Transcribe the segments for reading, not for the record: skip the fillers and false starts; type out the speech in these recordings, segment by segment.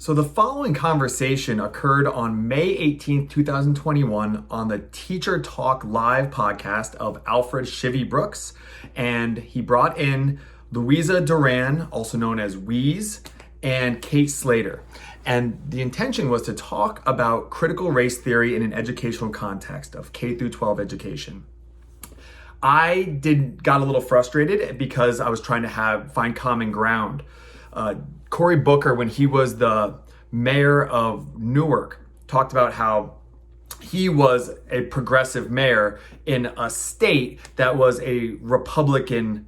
So the following conversation occurred on May 18th, 2021 on the Teacher Talk Live podcast of Alfred Shivy Brooks. And he brought in Louisa Duran, also known as Wheeze, and Kate Slater. And the intention was to talk about critical race theory in an educational context of K through 12 education. I got a little frustrated because I was trying to find common ground. Cory Booker, when he was the mayor of Newark, talked about how he was a progressive mayor in a state that was a Republican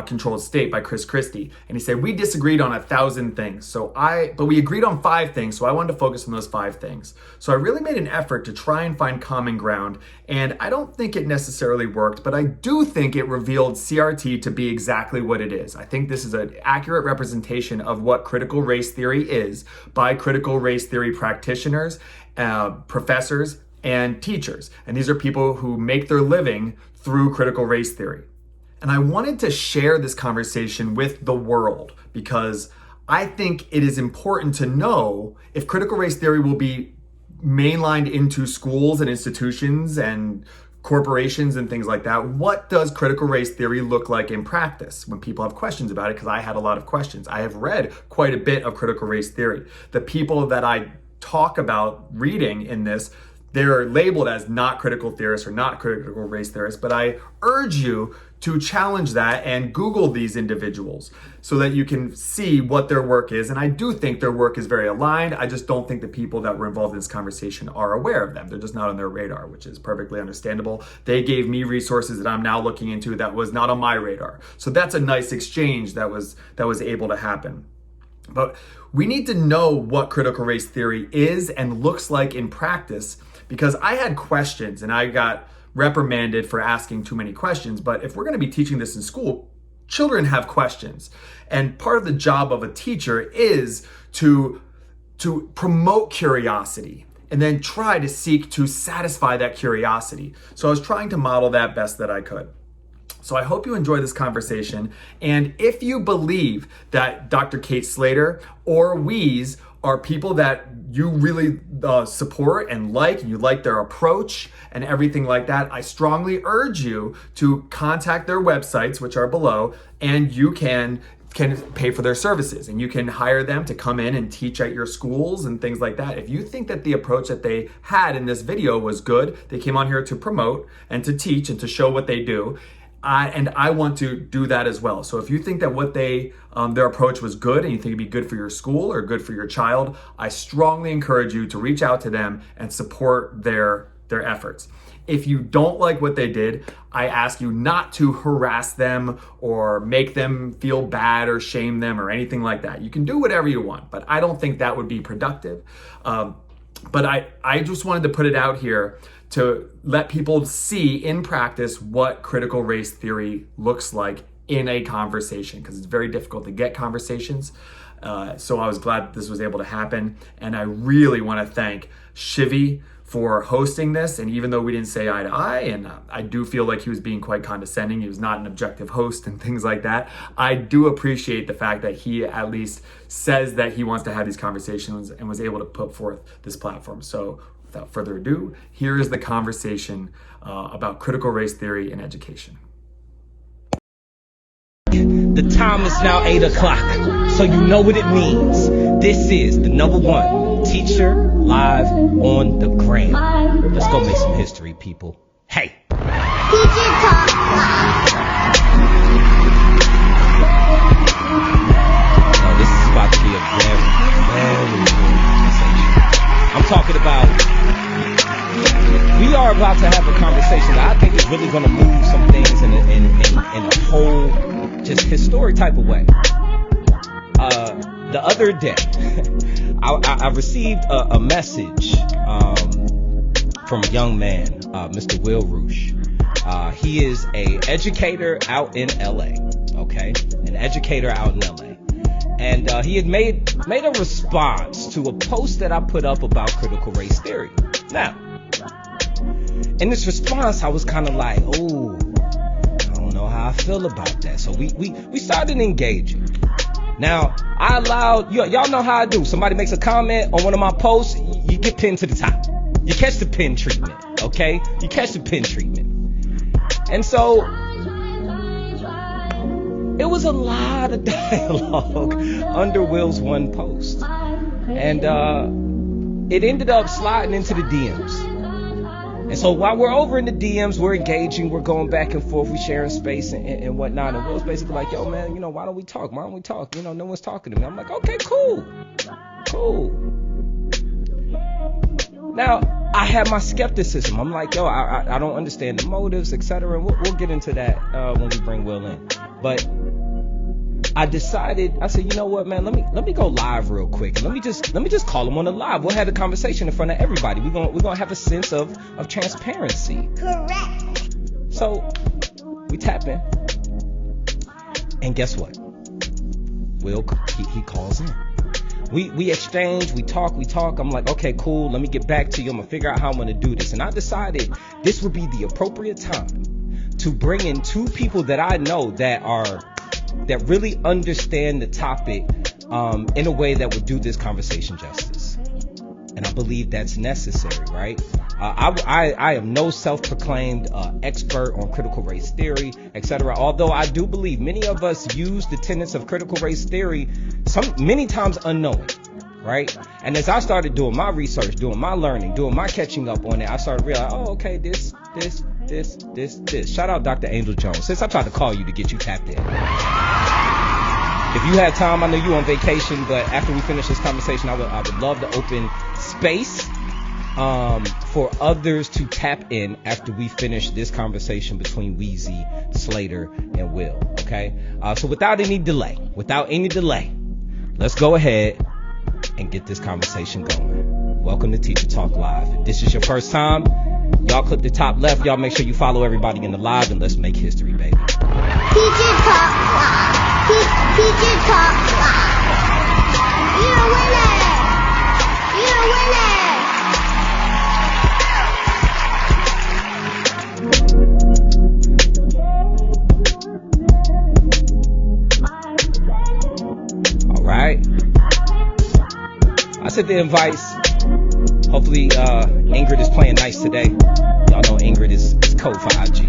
controlled state by Chris Christie. And he said, we disagreed on 1,000 things. But we agreed on 5 things. So I wanted to focus on those 5 things. So I really made an effort to try and find common ground. And I don't think it necessarily worked, but I do think it revealed CRT to be exactly what it is. I think this is an accurate representation of what critical race theory is by critical race theory practitioners, professors, and teachers. And these are people who make their living through critical race theory. And I wanted to share this conversation with the world because I think it is important to know if critical race theory will be mainlined into schools and institutions and corporations and things like that. What does critical race theory look like in practice when people have questions about it? Because I had a lot of questions. I have read quite a bit of critical race theory. The people that I talk about reading in this, they're labeled as not critical theorists or not critical race theorists, but I urge you to challenge that and Google these individuals so that you can see what their work is. And I do think their work is very aligned. I just don't think the people that were involved in this conversation are aware of them. They're just not on their radar, which is perfectly understandable. They gave me resources that I'm now looking into that was not on my radar. So that's a nice exchange that was able to happen. But we need to know what critical race theory is and looks like in practice, because I had questions and I got reprimanded for asking too many questions. But if we're going to be teaching this in school, children have questions. And part of the job of a teacher is to promote curiosity and then try to seek to satisfy that curiosity. So I was trying to model that best that I could. So I hope you enjoy this conversation. And if you believe that Dr. Kate Slater or Wheeze are people that you really support and you like their approach and everything like that, I strongly urge you to contact their websites, which are below, and you can pay for their services and you can hire them to come in and teach at your schools and things like that. If you think that the approach that they had in this video was good, they came on here to promote and to teach and to show what they do. And I want to do that as well. So if you think that what their approach was good and you think it'd be good for your school or good for your child, I strongly encourage you to reach out to them and support their efforts. If you don't like what they did, I ask you not to harass them or make them feel bad or shame them or anything like that. You can do whatever you want, but I don't think that would be productive. But I just wanted to put it out here to let people see in practice what critical race theory looks like in a conversation, because it's very difficult to get conversations. So I was glad that this was able to happen. And I really want to thank Shivy for hosting this. And even though we didn't say eye to eye, and I do feel like he was being quite condescending, he was not an objective host and things like that, I do appreciate the fact that he at least says that he wants to have these conversations and was able to put forth this platform. So without further ado, here is the conversation about critical race theory in education. The time is now 8 o'clock, so you know what it means. This is the #1 teacher live on the gram. Let's go make some history, people. Hey. Teacher Talk Live. Oh, this is about to be a very I'm talking about, we are about to have a conversation that I think is really going to move some things in a whole, just historic type of way. The other day, I received a message from a young man, Mr. Will Roosh. He is an educator out in LA, okay? An educator out in LA. And he had made a response to a post that I put up about critical race theory. Now, in this response, I was kind of like, oh, I don't know how I feel about that. So we started engaging. Now, I allowed, y'all know how I do. Somebody makes a comment on one of my posts, you get pinned to the top. You catch the pin treatment, okay? You catch the pin treatment. And so, it was a lot of dialogue under Will's one post. And it ended up sliding into the DMs. And so while we're over in the DMs, we're engaging, we're going back and forth, we're sharing space and whatnot. And Will's basically like, yo, man, you know, why don't we talk? Why don't we talk? You know, no one's talking to me. I'm like, okay, cool. Now, I had my skepticism. I'm like, yo, I don't understand the motives, etc. And we'll get into that when we bring Will in. But I decided, I said, you know what, man, let me go live real quick. And let me just call him on the live. We'll have a conversation in front of everybody. We're gonna have a sense of transparency. Correct. So we tap in. And guess what? Will, he calls in. We exchange, we talk. I'm like, okay, cool. Let me get back to you. I'm gonna figure out how I'm gonna do this. And I decided this would be the appropriate time to bring in two people that I know that really understand the topic in a way that would do this conversation justice. And I believe that's necessary, right? I am no self-proclaimed expert on critical race theory, etc. Although I do believe many of us use the tenets of critical race theory many times unknowing, right? And as I started doing my research, doing my learning, doing my catching up on it, I started realizing, oh, okay, this. Shout out Dr. Angel Jones. Since I tried to call you to get you tapped in. If you had time, I know you on vacation, but after we finish this conversation, I would love to open space for others to tap in after we finish this conversation between Wheezy, Slater, and Will. Okay? So without any delay, let's go ahead and get this conversation going. Welcome to Teacher Talk Live. If this is your first time, y'all click the top left. Y'all make sure you follow everybody in the live, and let's make history, baby. Teacher Talk Live. Teacher Talk Live. You're a winner. You're a winner. All right. I sent the invites. Hopefully, Ingrid is playing nice today. Y'all know Ingrid is code for IG.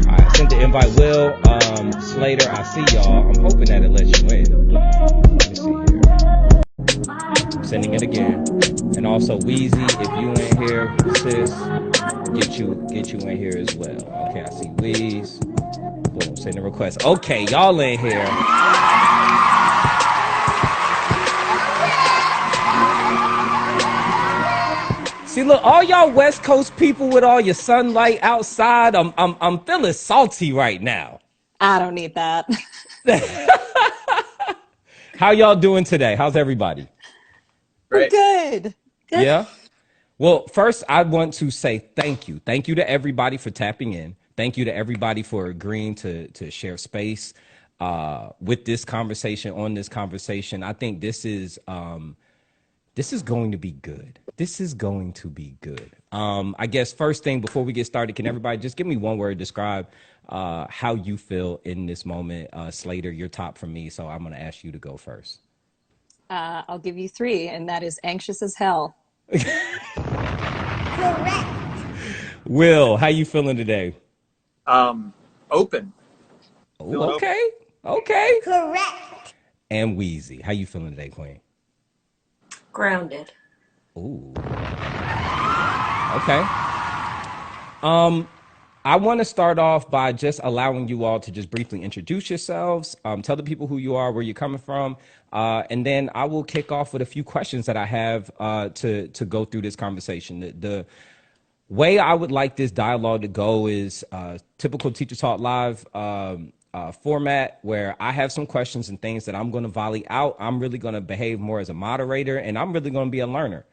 Alright, I sent the invite. Will, Slater, I see y'all. I'm hoping that it lets you in. Let me see here. I'm sending it again. And also, Wheezy, if you in here, sis, get you in here as well. Okay, I see Wheeze. Boom, send a request. Okay, y'all in here. See, look, all y'all West Coast people with all your sunlight outside, I'm feeling salty right now. I don't need that. How y'all doing today? How's everybody? We're good. Yeah? Well, first, I want to say thank you. Thank you to everybody for tapping in. Thank you to everybody for agreeing to share space with this conversation, on this conversation. I think this is going to be good. This is going to be good. I guess first thing before we get started, can everybody just give me one word, describe how you feel in this moment? Slater, you're top for me, so I'm going to ask you to go first. I'll give you 3, and that is anxious as hell. Correct. Will, how you feeling today? Open. Ooh, okay. Correct. And Wheezy, how you feeling today, Queen? Grounded. Ooh. Okay. I want to start off by just allowing you all to just briefly introduce yourselves, tell the people who you are, where you're coming from, and then I will kick off with a few questions that I have to go through this conversation. The way I would like this dialogue to go is typical Teacher Talk Live format, where I have some questions and things that I'm going to volley out. I'm really going to behave more as a moderator, and I'm really going to be a learner.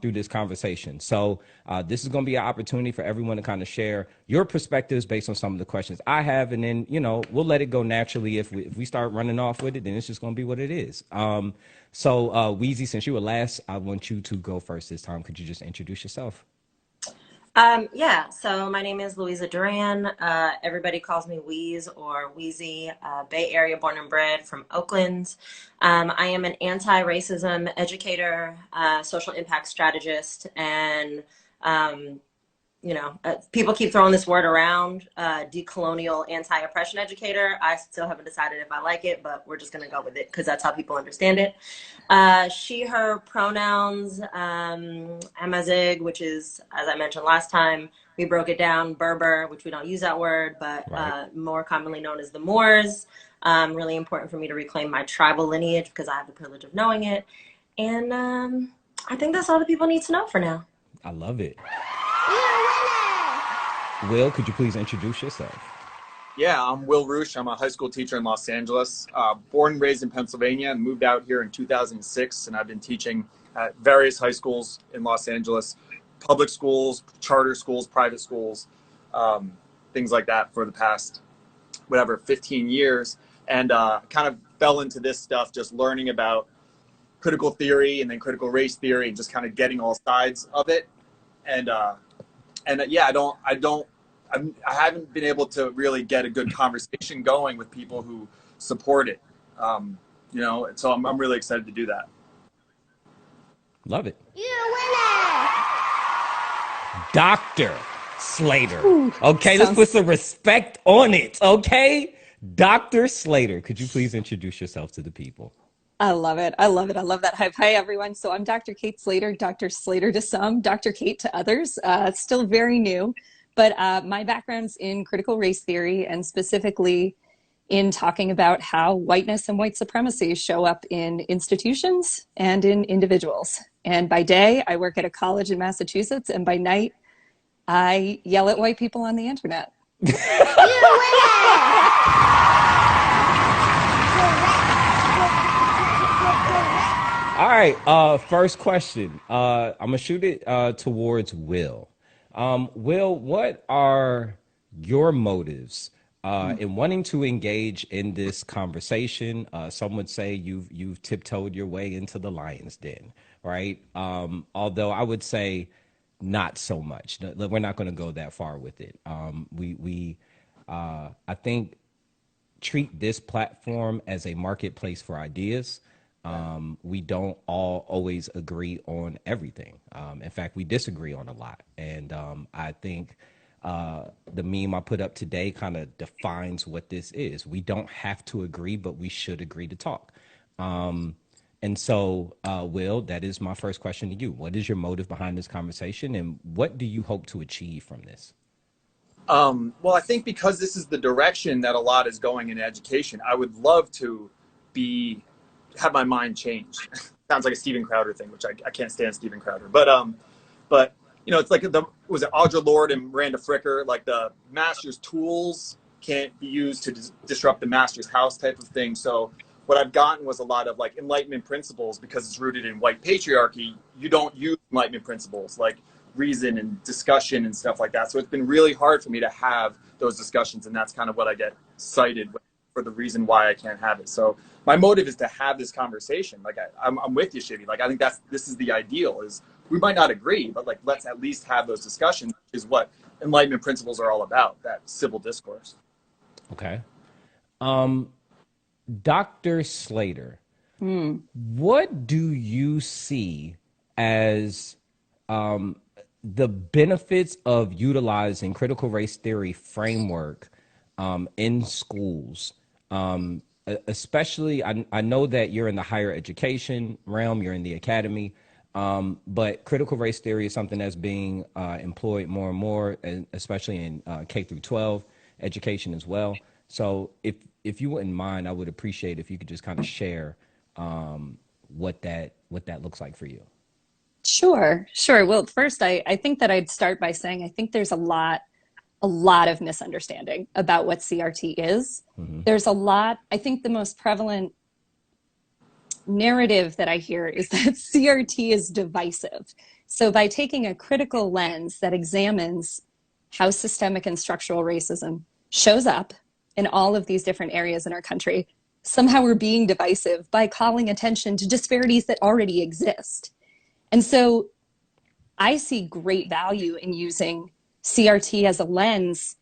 through this conversation. So this is going to be an opportunity for everyone to kind of share your perspectives based on some of the questions I have. And then, we'll let it go naturally. If we start running off with it, then it's just going to be what it is. So Weezy, since you were last, I want you to go first this time. Could you just introduce yourself? Yeah, so my name is Louisa Duran. Everybody calls me Wheeze or Wheezy, Bay Area born and bred from Oakland. I am an anti-racism educator, social impact strategist, and people keep throwing this word around, decolonial anti-oppression educator. I still haven't decided if I like it, but we're just going to go with it because that's how people understand it. She, her pronouns, Amazigh, which is, as I mentioned last time, we broke it down, Berber, which we don't use that word, but more commonly known as the Moors. Really important for me to reclaim my tribal lineage because I have the privilege of knowing it. And I think that's all the people need to know for now. I love it. You're a winner! Will, could you please introduce yourself? Yeah, I'm Will Roosh. I'm a high school teacher in Los Angeles. Born and raised in Pennsylvania and moved out here in 2006. And I've been teaching at various high schools in Los Angeles, public schools, charter schools, private schools, things like that for the past, 15 years. And kind of fell into this stuff, just learning about critical theory and then critical race theory and just kind of getting all sides of it. And yeah, I haven't been able to really get a good conversation going with people who support it, and so I'm really excited to do that. Love it. You're a winner! Dr. Slater. Ooh, Okay, let's sounds- put some respect on it, okay? Dr. Slater, could you please introduce yourself to the people? I love it. I love it. I love that hype. Hi, everyone. So I'm Dr. Kate Slater, Dr. Slater to some, Dr. Kate to others. Still very new, but my background's in critical race theory and specifically in talking about how whiteness and white supremacy show up in institutions and in individuals. And by day, I work at a college in Massachusetts, and by night, I yell at white people on the internet. You're a winner! All right, first question. I'm going to shoot it towards Will. Will, what are your motives in wanting to engage in this conversation? Some would say you've tiptoed your way into the lion's den, right? Although I would say not so much. We're not going to go that far with it. I think treat this platform as a marketplace for ideas. We don't all always agree on everything. In fact, we disagree on a lot. And I think the meme I put up today kind of defines what this is. We don't have to agree, but we should agree to talk. And so, Will, that is my first question to you. What is your motive behind this conversation, and what do you hope to achieve from this? Well, I think because this is the direction that a lot is going in education, I would love to have my mind changed. Sounds like a Steven Crowder thing, which I can't stand Steven Crowder. But it's like was it Audre Lorde and Miranda Fricker? Like the master's tools can't be used to disrupt the master's house type of thing. So what I've gotten was a lot of like Enlightenment principles because it's rooted in white patriarchy. You don't use Enlightenment principles like reason and discussion and stuff like that. So it's been really hard for me to have those discussions, and that's kind of what I get cited with for the reason why I can't have it. So my motive is to have this conversation. Like I'm with you, Shivy. Like I think this is the ideal. Is we might not agree, but like let's at least have those discussions, which is what Enlightenment principles are all about. That civil discourse. Okay. Dr. Slater, what do you see as the benefits of utilizing critical race theory framework in schools? Especially, I know that you're in the higher education realm, you're in the academy, but critical race theory is something that's being employed more and more, and especially in K through 12 education as well. So if you wouldn't mind, I would appreciate if you could just kind of share what that looks like for you. Sure. Well, first, I think that I'd start by saying I think there's a lot of misunderstanding about what CRT is. Mm-hmm. There's a lot, I think the most prevalent narrative that I hear is that CRT is divisive. So by taking a critical lens that examines how systemic and structural racism shows up in all of these different areas in our country, somehow we're being divisive by calling attention to disparities that already exist. And so I see great value in using CRT as a lens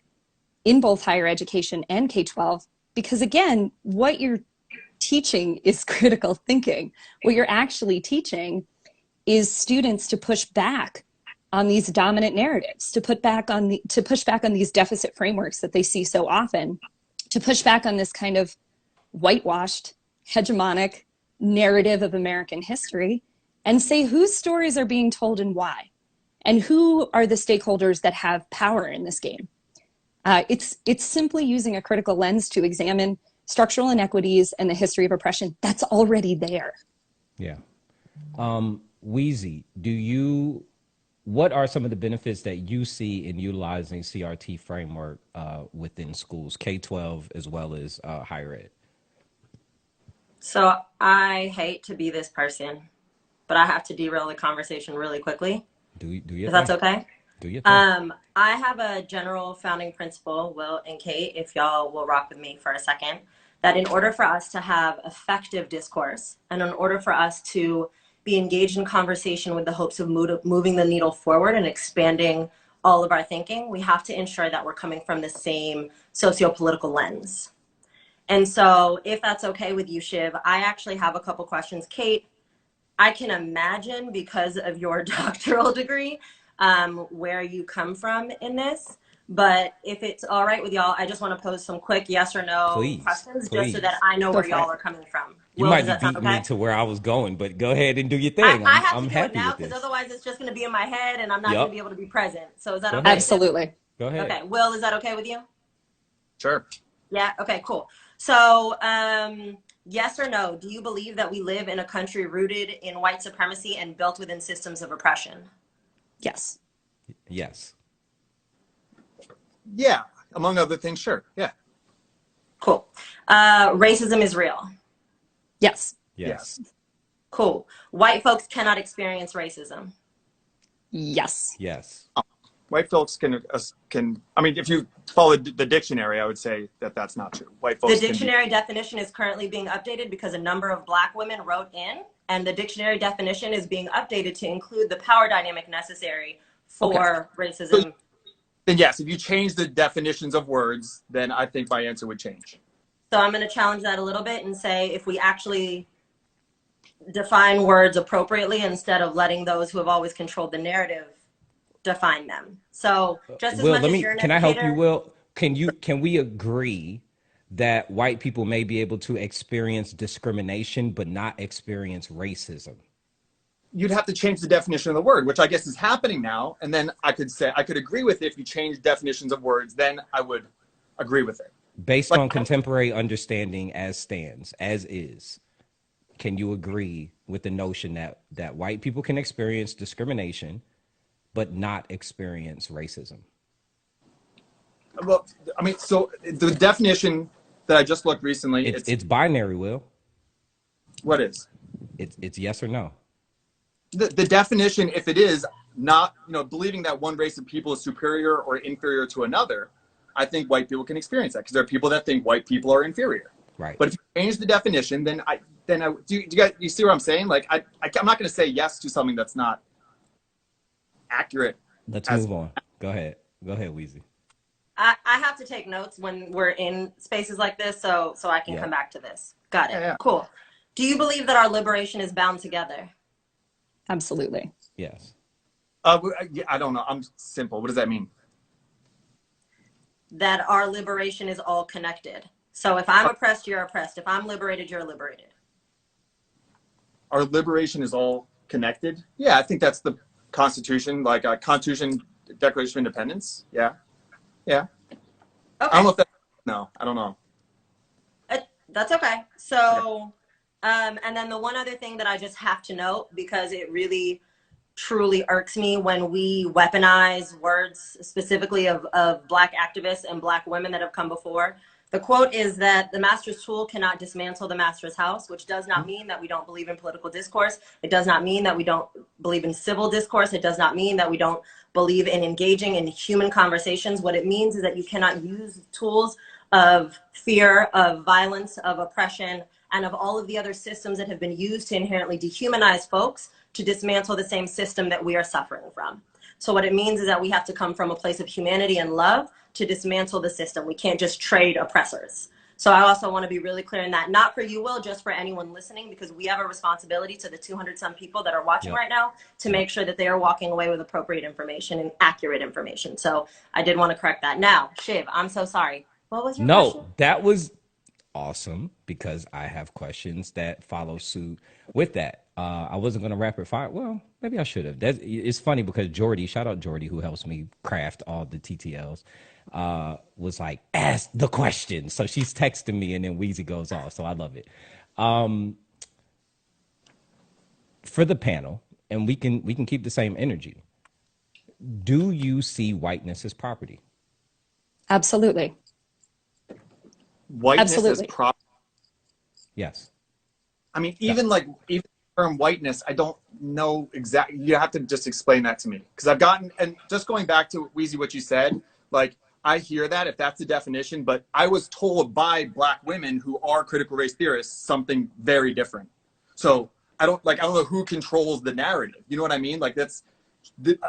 in both higher education and K-12, because again, what you're teaching is critical thinking. What you're actually teaching is students to push back on these dominant narratives, to push back on these deficit frameworks that they see so often, to push back on this kind of whitewashed, hegemonic narrative of American history, and say whose stories are being told and why, and who are the stakeholders that have power in this game. It's simply using a critical lens to examine structural inequities and the history of oppression that's already there. Yeah. Wheezy, what are some of the benefits that you see in utilizing CRT framework within schools, K-12 as well as higher ed? So I hate to be this person, but I have to derail the conversation really quickly. Do you? If that's okay? Do you? I have a general founding principle, Will and Kate, if y'all will rock with me for a second, that in order for us to have effective discourse and in order for us to be engaged in conversation with the hopes of moving the needle forward and expanding all of our thinking, we have to ensure that we're coming from the same socio-political lens. And so if that's okay with you, Shiv, I actually have a couple questions. Kate, I can imagine because of your doctoral degree, where you come from in this. But if it's all right with y'all, I just want to pose some quick yes or no questions just so that I know where y'all are coming from. You might be beating me to where I was going, but go ahead and do your thing. I have I'm to do happy it now because otherwise it's just going to be in my head and I'm not going to be able to be present. So is that okay? Absolutely. Go ahead. Okay. Will, is that okay with you? Sure. Yeah. Okay, cool. So yes or no, do you believe that we live in a country rooted in white supremacy and built within systems of oppression? Yes. Yes. Yeah, among other things, sure. Yeah. Cool. Racism is real. Yes. Yes. Cool. White folks cannot experience racism. Yes. Yes. White folks can. I mean, if you follow the dictionary, I would say that that's not true. White folks. The dictionary definition is currently being updated because a number of Black women wrote in, and the dictionary definition is being updated to include the power dynamic necessary for racism. So, then yes, if you change the definitions of words, then I think my answer would change. So I'm going to challenge that a little bit and say if we actually define words appropriately instead of letting those who have always controlled the narrative define them. So just as Will, much as you're an can I help you, educator- Will? Can we agree that white people may be able to experience discrimination but not experience racism? You'd have to change the definition of the word, which I guess is happening now. And then I could say, I could agree with it if you change definitions of words, then I would agree with it. Based on contemporary understanding as stands, as is, can you agree with the notion that white people can experience discrimination but not experience racism? Well, I mean, so the definition that I just looked recently, it's binary, Will. What is? It's yes or no. The definition, if it is not, believing that one race of people is superior or inferior to another, I think white people can experience that because there are people that think white people are inferior. Right. But if you change the definition, then you see what I'm saying? Like I'm not going to say yes to something that's not accurate. Let's move on. Go ahead, Weezy. I have to take notes when we're in spaces like this, so I can come back to this. Got it. Yeah. Cool. Do you believe that our liberation is bound together? Absolutely. Yes. I don't know. I'm simple. What does that mean? That our liberation is all connected. So if I'm oppressed, you're oppressed. If I'm liberated, you're liberated. Our liberation is all connected? Yeah, I think that's the Constitution, like a Constitution, Declaration of Independence. Yeah. Yeah. Okay. I don't know if that, no, I don't know. That's okay. So, and then the one other thing that I just have to note, because it really truly irks me when we weaponize words specifically of Black activists and Black women that have come before. The quote is that the master's tool cannot dismantle the master's house, which does not mean that we don't believe in political discourse. It does not mean that we don't believe in civil discourse. It does not mean that we don't believe in engaging in human conversations. What it means is that you cannot use tools of fear, of violence, of oppression, and of all of the other systems that have been used to inherently dehumanize folks to dismantle the same system that we are suffering from. So what it means is that we have to come from a place of humanity and love to dismantle the system. We can't just trade oppressors. So I also want to be really clear in that, not for you, Will, just for anyone listening, because we have a responsibility to the 200 some people that are watching right now to make sure that they are walking away with appropriate information and accurate information. So I did want to correct that. Now, Shiv, I'm so sorry. What was your question? That was awesome, because I have questions that follow suit with that. I wasn't going to rapid fire. Well, maybe I should have. It's funny because Jordy, shout out Jordy, who helps me craft all the TTLs, was like, ask the question. So she's texting me and then Wheezy goes off. So I love it. For the panel, and we can keep the same energy. Do you see whiteness as property? Absolutely. Whiteness Absolutely. as property. Yes. I mean, even the term whiteness, I don't know exactly. You have to just explain that to me, because I've gotten, and just going back to Wheezy, what you said, like, I hear that if that's the definition, but I was told by Black women who are critical race theorists something very different. So I don't know who controls the narrative. You know what I mean? Like,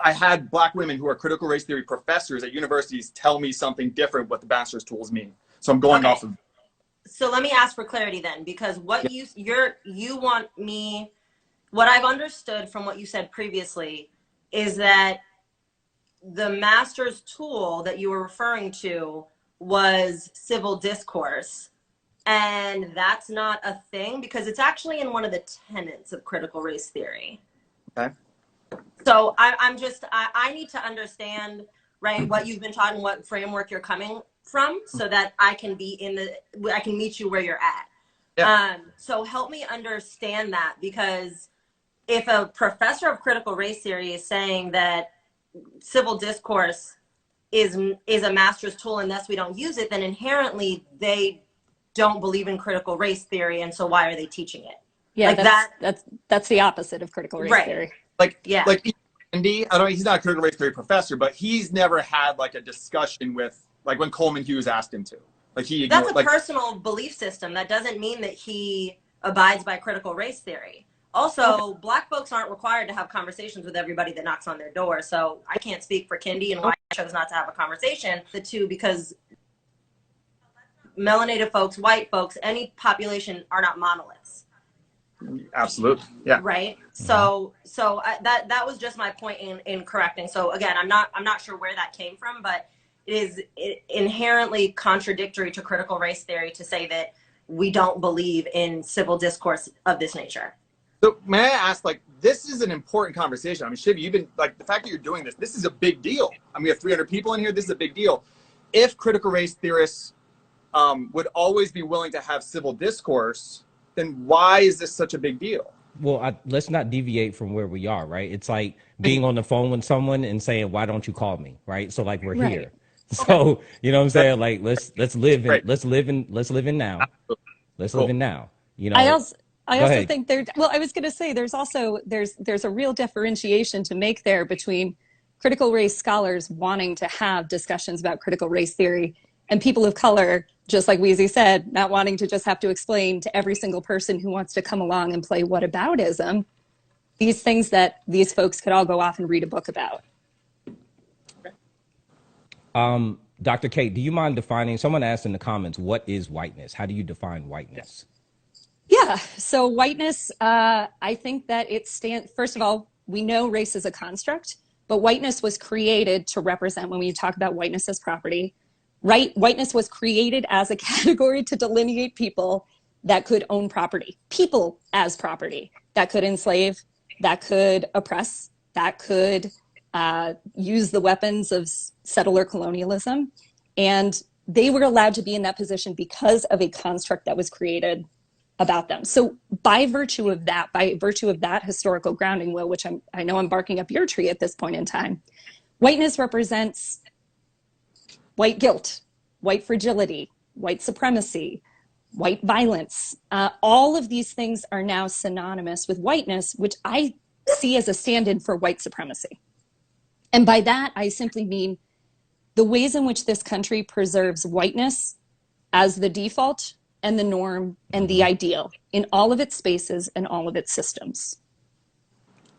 I had Black women who are critical race theory professors at universities tell me something different what the master's tools mean. So I'm going off of. So let me ask for clarity then, because what you want me, what I've understood from what you said previously is that the master's tool that you were referring to was civil discourse. And that's not a thing, because it's actually in one of the tenets of critical race theory. Okay. So I need to understand, right, what you've been taught and what framework you're coming from, so that I can meet you where you're at. Yeah. So help me understand that, because if a professor of critical race theory is saying that civil discourse is a master's tool and thus we don't use it, then inherently they don't believe in critical race theory, and so why are they teaching it? Yeah, like that's the opposite of critical race theory. Like Andy, I don't know, he's not a critical race theory professor, but he's never had like a discussion with, like, when Coleman Hughes asked him to. Like, that's a personal belief system. That doesn't mean that he abides by critical race theory. Also, Black folks aren't required to have conversations with everybody that knocks on their door. So I can't speak for Kendi and why I chose not to have a conversation. The two, because melanated folks, white folks, any population are not monoliths. Absolutely. Yeah. Right. So that was just my point in correcting. So again, I'm not sure where that came from, but it is inherently contradictory to critical race theory to say that we don't believe in civil discourse of this nature. So may I ask, like, this is an important conversation. I mean, Shiv, you've been, like, the fact that you're doing this is a big deal. I mean, we have 300 people in here. This is a big deal. If critical race theorists would always be willing to have civil discourse, then why is this such a big deal? Well, let's not deviate from where we are, right? It's like being on the phone with someone and saying, "Why don't you call me?" Right? So like, we're here. So you know what I'm saying? Like, let's live in now. Let's live in now. You know. I also think I was going to say there's a real differentiation to make there between critical race scholars wanting to have discussions about critical race theory and people of color, just like Wheezy said, not wanting to just have to explain to every single person who wants to come along and play whataboutism these things that these folks could all go off and read a book about. Dr. Kate, do you mind defining, someone asked in the comments, what is whiteness? How do you define whiteness? Yeah, so whiteness, I think that first of all, we know race is a construct, but whiteness was created to represent, when we talk about whiteness as property, right? Whiteness was created as a category to delineate people that could own property, people as property, that could enslave, that could oppress, that could use the weapons of settler colonialism. And they were allowed to be in that position because of a construct that was created about them. So by virtue of that historical grounding, Will, which I know I'm barking up your tree at this point in time, whiteness represents white guilt, white fragility, white supremacy, white violence. All of these things are now synonymous with whiteness, which I see as a stand-in for white supremacy. And by that, I simply mean the ways in which this country preserves whiteness as the default and the norm and the ideal in all of its spaces and all of its systems.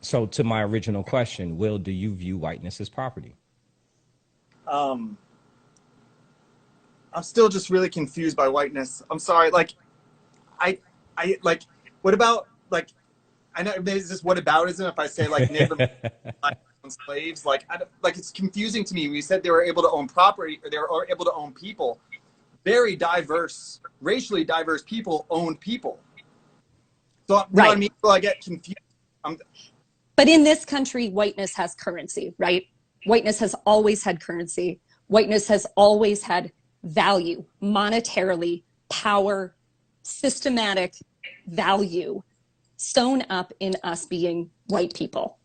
So to my original question, Will, do you view whiteness as property? I'm still just really confused by whiteness. I'm sorry. Like, I like, what about, like, I know is this whataboutism if I say like Native American slaves? Like, like it's confusing to me. We said they were able to own property, or they were able to own people. Very diverse, racially diverse people owned people. So you know what I mean? So I get confused. But in this country, whiteness has currency, right? Whiteness has always had currency. Whiteness has always had value, monetarily, power, systematic value sewn up in us being white people.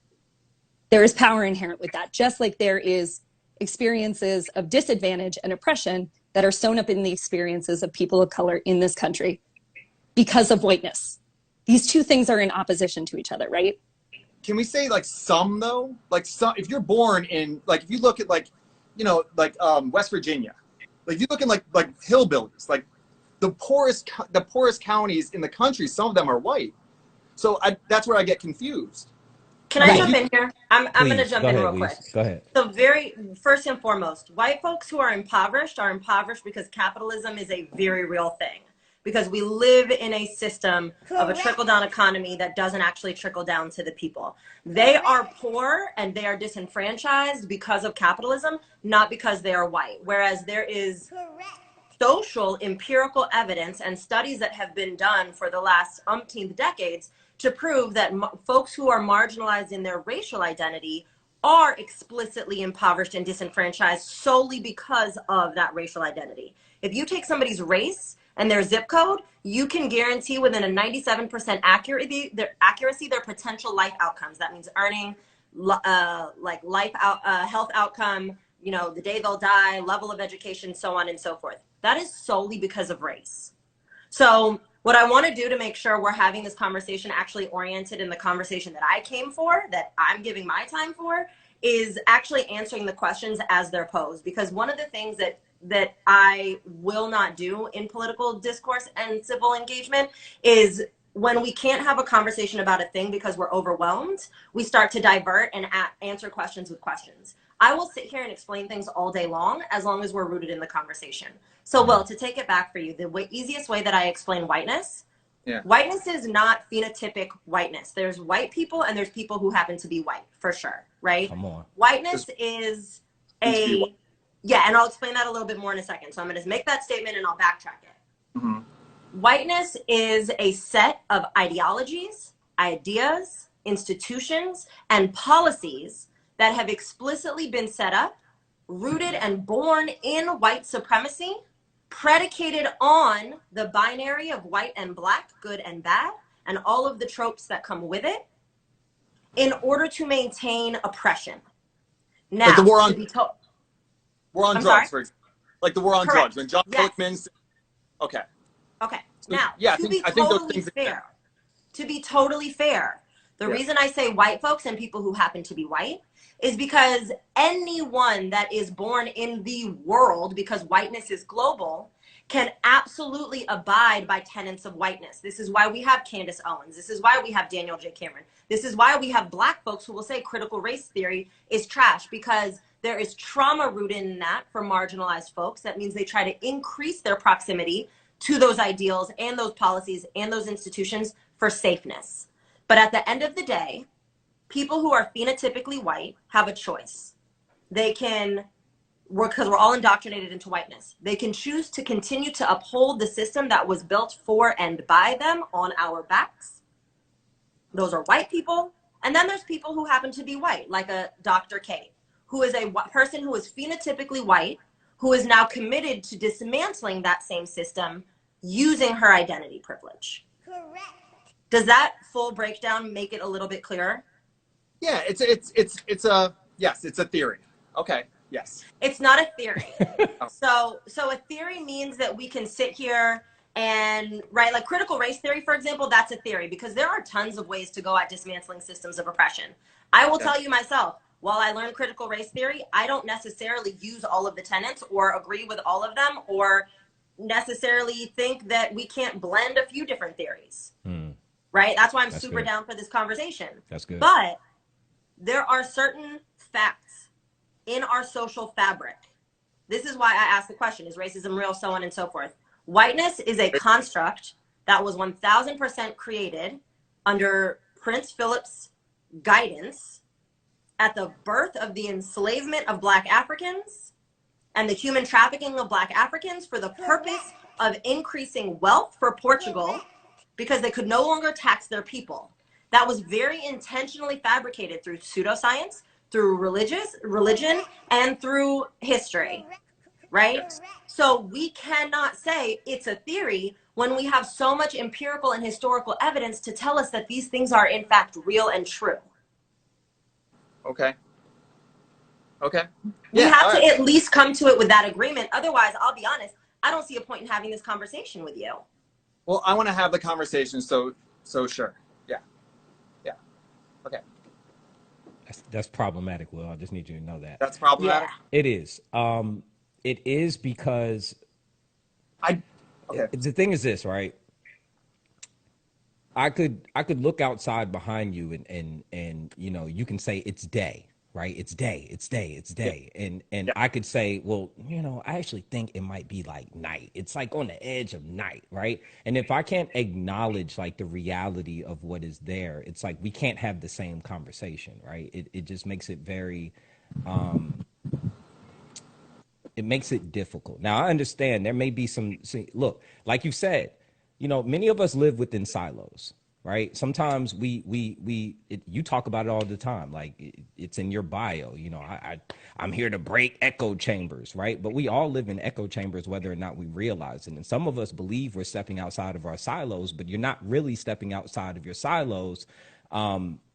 There is power inherent with that, just like there is experiences of disadvantage and oppression that are sewn up in the experiences of people of color in this country because of whiteness. These two things are in opposition to each other, right? Can we say like some though? Like some, if you're born in, like if you look at like, you know, like West Virginia, like if you look at like hillbillies, like the poorest counties in the country, some of them are white. So that's where I get confused. Can I jump in here? I'm going to jump in real quick. Go ahead. So first and foremost, white folks who are impoverished because capitalism is a very real thing. Because we live in a system of a trickle-down economy that doesn't actually trickle down to the people. They are poor and they are disenfranchised because of capitalism, not because they are white. Whereas there is social empirical evidence and studies that have been done for the last umpteenth decades to prove that folks who are marginalized in their racial identity are explicitly impoverished and disenfranchised solely because of that racial identity. If you take somebody's race and their zip code, you can guarantee within a 97% accuracy their potential life outcomes. That means earning, health outcome, you know, the day they'll die, level of education, so on and so forth. That is solely because of race. So what I want to do to make sure we're having this conversation actually oriented in the conversation that I came for, that I'm giving my time for, is actually answering the questions as they're posed. Because one of the things that I will not do in political discourse and civil engagement is when we can't have a conversation about a thing because we're overwhelmed, we start to divert and answer questions with questions. I will sit here and explain things all day long as we're rooted in the conversation. So, Will, to take it back for you, the easiest way that I explain whiteness, whiteness is not phenotypic whiteness. There's white people and there's people who happen to be white, for sure, right? Come on. Whiteness is yeah, and I'll explain that a little bit more in a second. So I'm going to make that statement and I'll backtrack it. Mm-hmm. Whiteness is a set of ideologies, ideas, institutions, and policies that have explicitly been set up, rooted and born in white supremacy, predicated on the binary of white and black, good and bad, and all of the tropes that come with it, in order to maintain oppression. Now, like the war on I'm drugs, sorry? for example. Like the war on Correct. drugs. When John Cookman. Okay. Okay. So, now, yeah, to be totally fair, the reason I say white folks and people who happen to be white is because anyone that is born in the world, because whiteness is global, can absolutely abide by tenets of whiteness. This is why we have Candace Owens. This is why we have Daniel J. Cameron. This is why we have black folks who will say critical race theory is trash, because there is trauma rooted in that for marginalized folks. That means they try to increase their proximity to those ideals and those policies and those institutions for safeness. But at the end of the day, people who are phenotypically white have a choice. They can, because we're all indoctrinated into whiteness, they can choose to continue to uphold the system that was built for and by them on our backs. Those are white people. And then there's people who happen to be white, like a Dr. Kate, who is a person who is phenotypically white, who is now committed to dismantling that same system using her identity privilege. Correct. Does that full breakdown make it a little bit clearer? Yeah, it's a yes, it's a theory. Okay. Yes. It's not a theory. Oh. So a theory means that we can sit here and right, like critical race theory, for example, that's a theory because there are tons of ways to go at dismantling systems of oppression. I will Okay. tell you myself, while I learned critical race theory, I don't necessarily use all of the tenets or agree with all of them or necessarily think that we can't blend a few different theories. Right? That's why I'm super good. down for this conversation. That's good. But there are certain facts in our social fabric. This is why I asked the question, is racism real, so on and so forth. Whiteness is a construct that was 1000% created under Prince Philip's guidance at the birth of the enslavement of Black Africans and the human trafficking of Black Africans for the purpose of increasing wealth for Portugal because they could no longer tax their people. That was very intentionally fabricated through pseudoscience, through religion, and through history, right? So we cannot say it's a theory when we have so much empirical and historical evidence to tell us that these things are in fact real and true. Okay. Okay. We Yeah, have all to right. at least come to it with that agreement. Otherwise, I'll be honest, I don't see a point in having this conversation with you. Well, I want to have the conversation, so sure. Yeah. Yeah. Okay. That's problematic, Will. I just need you to know that. That's problematic. Yeah. It is. It is because Okay. the thing is this, right? I could look outside behind you and you know, you can say it's day, right? It's day, it's day, it's day. And Yeah. I could say, well, you know, I actually think it might be like night. It's like on the edge of night, right? And if I can't acknowledge like the reality of what is there, it's like we can't have the same conversation, right? It just makes it very it makes it difficult. Now I understand there may be some look, like you said, you know, many of us live within silos, right? Sometimes you talk about it all the time, like it's in your bio. You know, I'm here to break echo chambers, right? But we all live in echo chambers, whether or not we realize it. And some of us believe we're stepping outside of our silos, but you're not really stepping outside of your silos.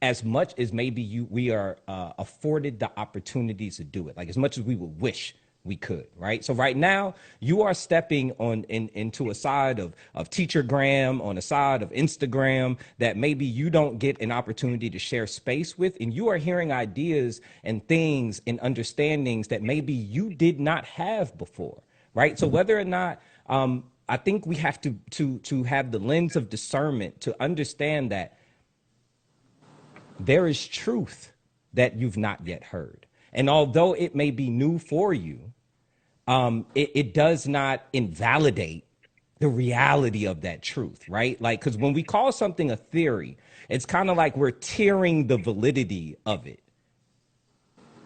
As much as maybe we are afforded the opportunities to do it, like as much as we would wish we could, right? So right now you are stepping into a side of Teachergram, on a side of Instagram that maybe you don't get an opportunity to share space with, and you are hearing ideas and things and understandings that maybe you did not have before, right? So whether or not I think we have to have the lens of discernment to understand that there is truth that you've not yet heard. And although it may be new for you, it does not invalidate the reality of that truth, right? Like, because when we call something a theory, it's kind of like we're tearing the validity of it.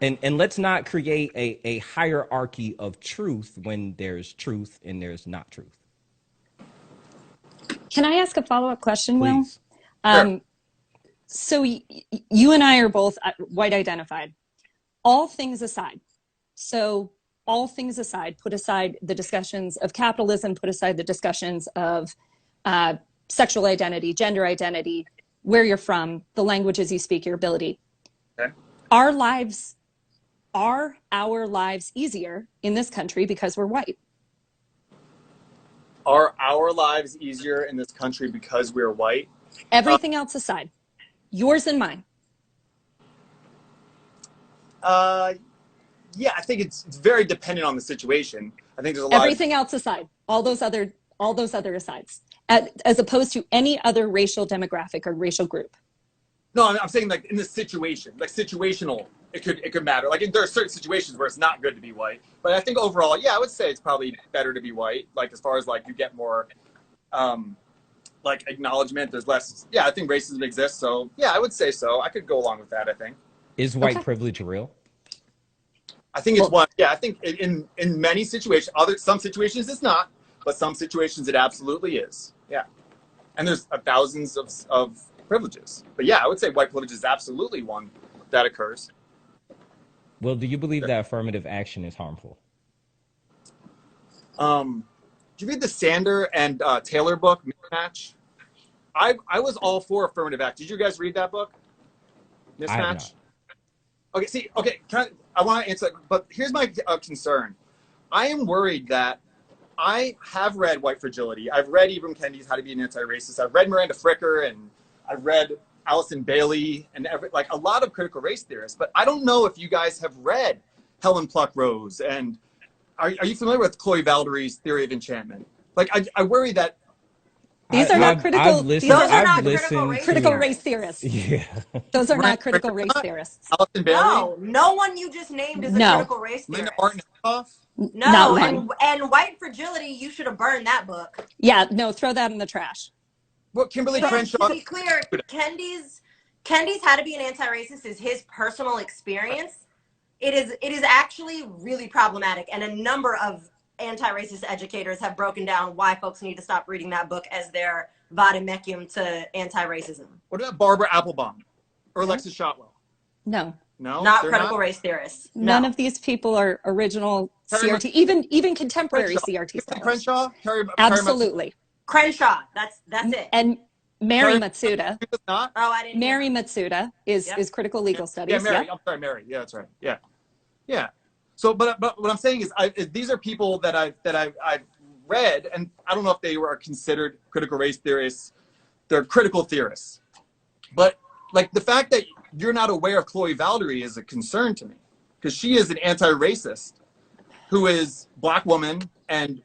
And let's not create a hierarchy of truth when there's truth and there's not truth. Can I ask a follow-up question, Please. Will? Sure. So you and I are both white identified. All things aside, put aside the discussions of capitalism, put aside the discussions of sexual identity, gender identity, where you're from, the languages you speak, your ability. Okay. Are our lives easier in this country because we're white? Are our lives easier in this country because we're white? Everything else aside, yours and mine. Yeah, I think it's very dependent on the situation. I think there's a lot Everything else aside, all those other asides, as opposed to any other racial demographic or racial group. No, I'm saying like in the situation, like situational, it could matter. Like there are certain situations where it's not good to be white, but I think overall, yeah, I would say it's probably better to be white. Like as far as like you get more, like acknowledgement. There's less. Yeah, I think racism exists. So yeah, I would say so. I could go along with that. I think. Is white privilege real? I think it's one. Yeah, I think in many situations, some situations it's not, but some situations it absolutely is. Yeah, and there's thousands of privileges. But yeah, I would say white privilege is absolutely one that occurs. Well, do you believe that affirmative action is harmful? Did you read the Sander and Taylor book, Mismatch? I was all for affirmative action. Did you guys read that book? I have Mismatch? Okay, see, okay, I want to answer, but here's my concern. I am worried that I have read White Fragility. I've read Ibram Kendi's How to Be an Anti-Racist. I've read Miranda Fricker, and I've read Allison Bailey, and like a lot of critical race theorists. But I don't know if you guys have read Helen Pluck-Rose, and are you familiar with Chloe Valdery's Theory of Enchantment? Like, I worry that These are not critical. Those are not critical race theorists. Yeah. Those are not critical race theorists. Allison Bailey, no one you just named is a No. critical race Linda theorist. Martin Helhoff. No, Not and White Fragility, you should have burned that book. Yeah, no, throw that in the trash. Well, Kimberly And Crenshaw. to be clear, Kendi's How to Be an Anti-Racist is his personal experience. It is actually really problematic, and a number of anti-racist educators have broken down why folks need to stop reading that book as their vademecum to anti-racism. What about Barbara Applebaum or Alexis Shotwell? No. No, Not they're critical race theorists. None No. of these people are original Terry CRT, even contemporary Crenshaw. CRT Kimberly scholars. Crenshaw, Absolutely. Crenshaw, that's it. And Mary Terry- Matsuda, not. Oh, I didn't. Mary Matsuda is critical legal studies. Yeah, Mary. Yep. I'm sorry, Mary. Yeah, that's right. Yeah, yeah. So, but what I'm saying is, these are people that I've read, and I don't know if they are considered critical race theorists. They're critical theorists, but like the fact that you're not aware of Chloe Valdery is a concern to me, because she is an anti-racist who is Black woman, and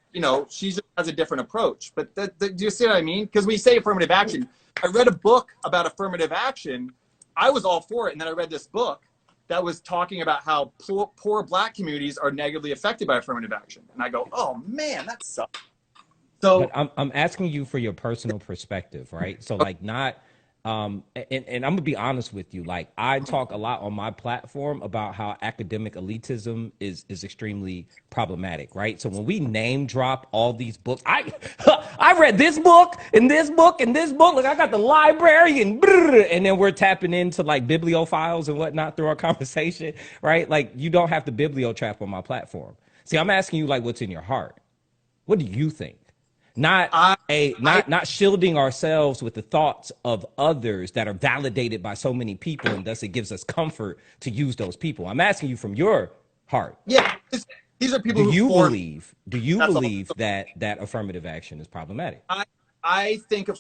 she just has a different approach. But do you see what I mean? Because we say affirmative action. I read a book about affirmative action. I was all for it, and then I read this book that was talking about how poor Black communities are negatively affected by affirmative action, and I go, oh man, that sucks. So But I'm asking you for your personal perspective, right? So like not and I'm gonna be honest with you. Like I talk a lot on my platform about how academic elitism is extremely problematic, right? So when we name drop all these books, I read this book and this book and this book. Look, I got the library and then we're tapping into like bibliophiles and whatnot through our conversation, right? Like you don't have to bibliotrap on my platform. See, I'm asking you like what's in your heart. What do you think? Not shielding ourselves with the thoughts of others that are validated by so many people, and thus it gives us comfort to use those people. I'm asking you from your heart. yeah, these are people Do who you form. believe that affirmative action is problematic? I think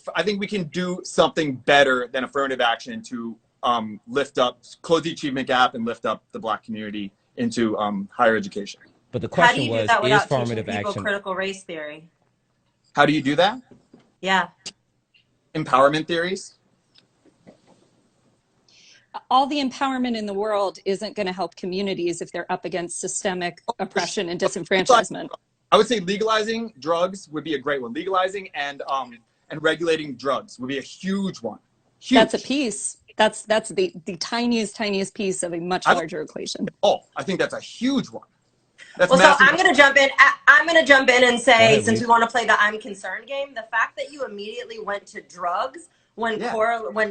we can do something better than affirmative action to close the achievement gap and lift up the Black community into higher education. But the How do question you do was, that is without teaching affirmative people action critical race theory? How do you do that? Yeah. Empowerment theories. All the empowerment in the world isn't going to help communities if they're up against systemic oppression and disenfranchisement. I would say legalizing drugs would be a great one. Legalizing and regulating drugs would be a huge one. Huge. That's a piece. That's the tiniest piece of a much larger equation. Oh, I think that's a huge one. That's Well, so massive. I'm going to jump in. I'm going to jump in and say, ahead, since Reese. we want to play the I'm concerned game, the fact that you immediately went to drugs when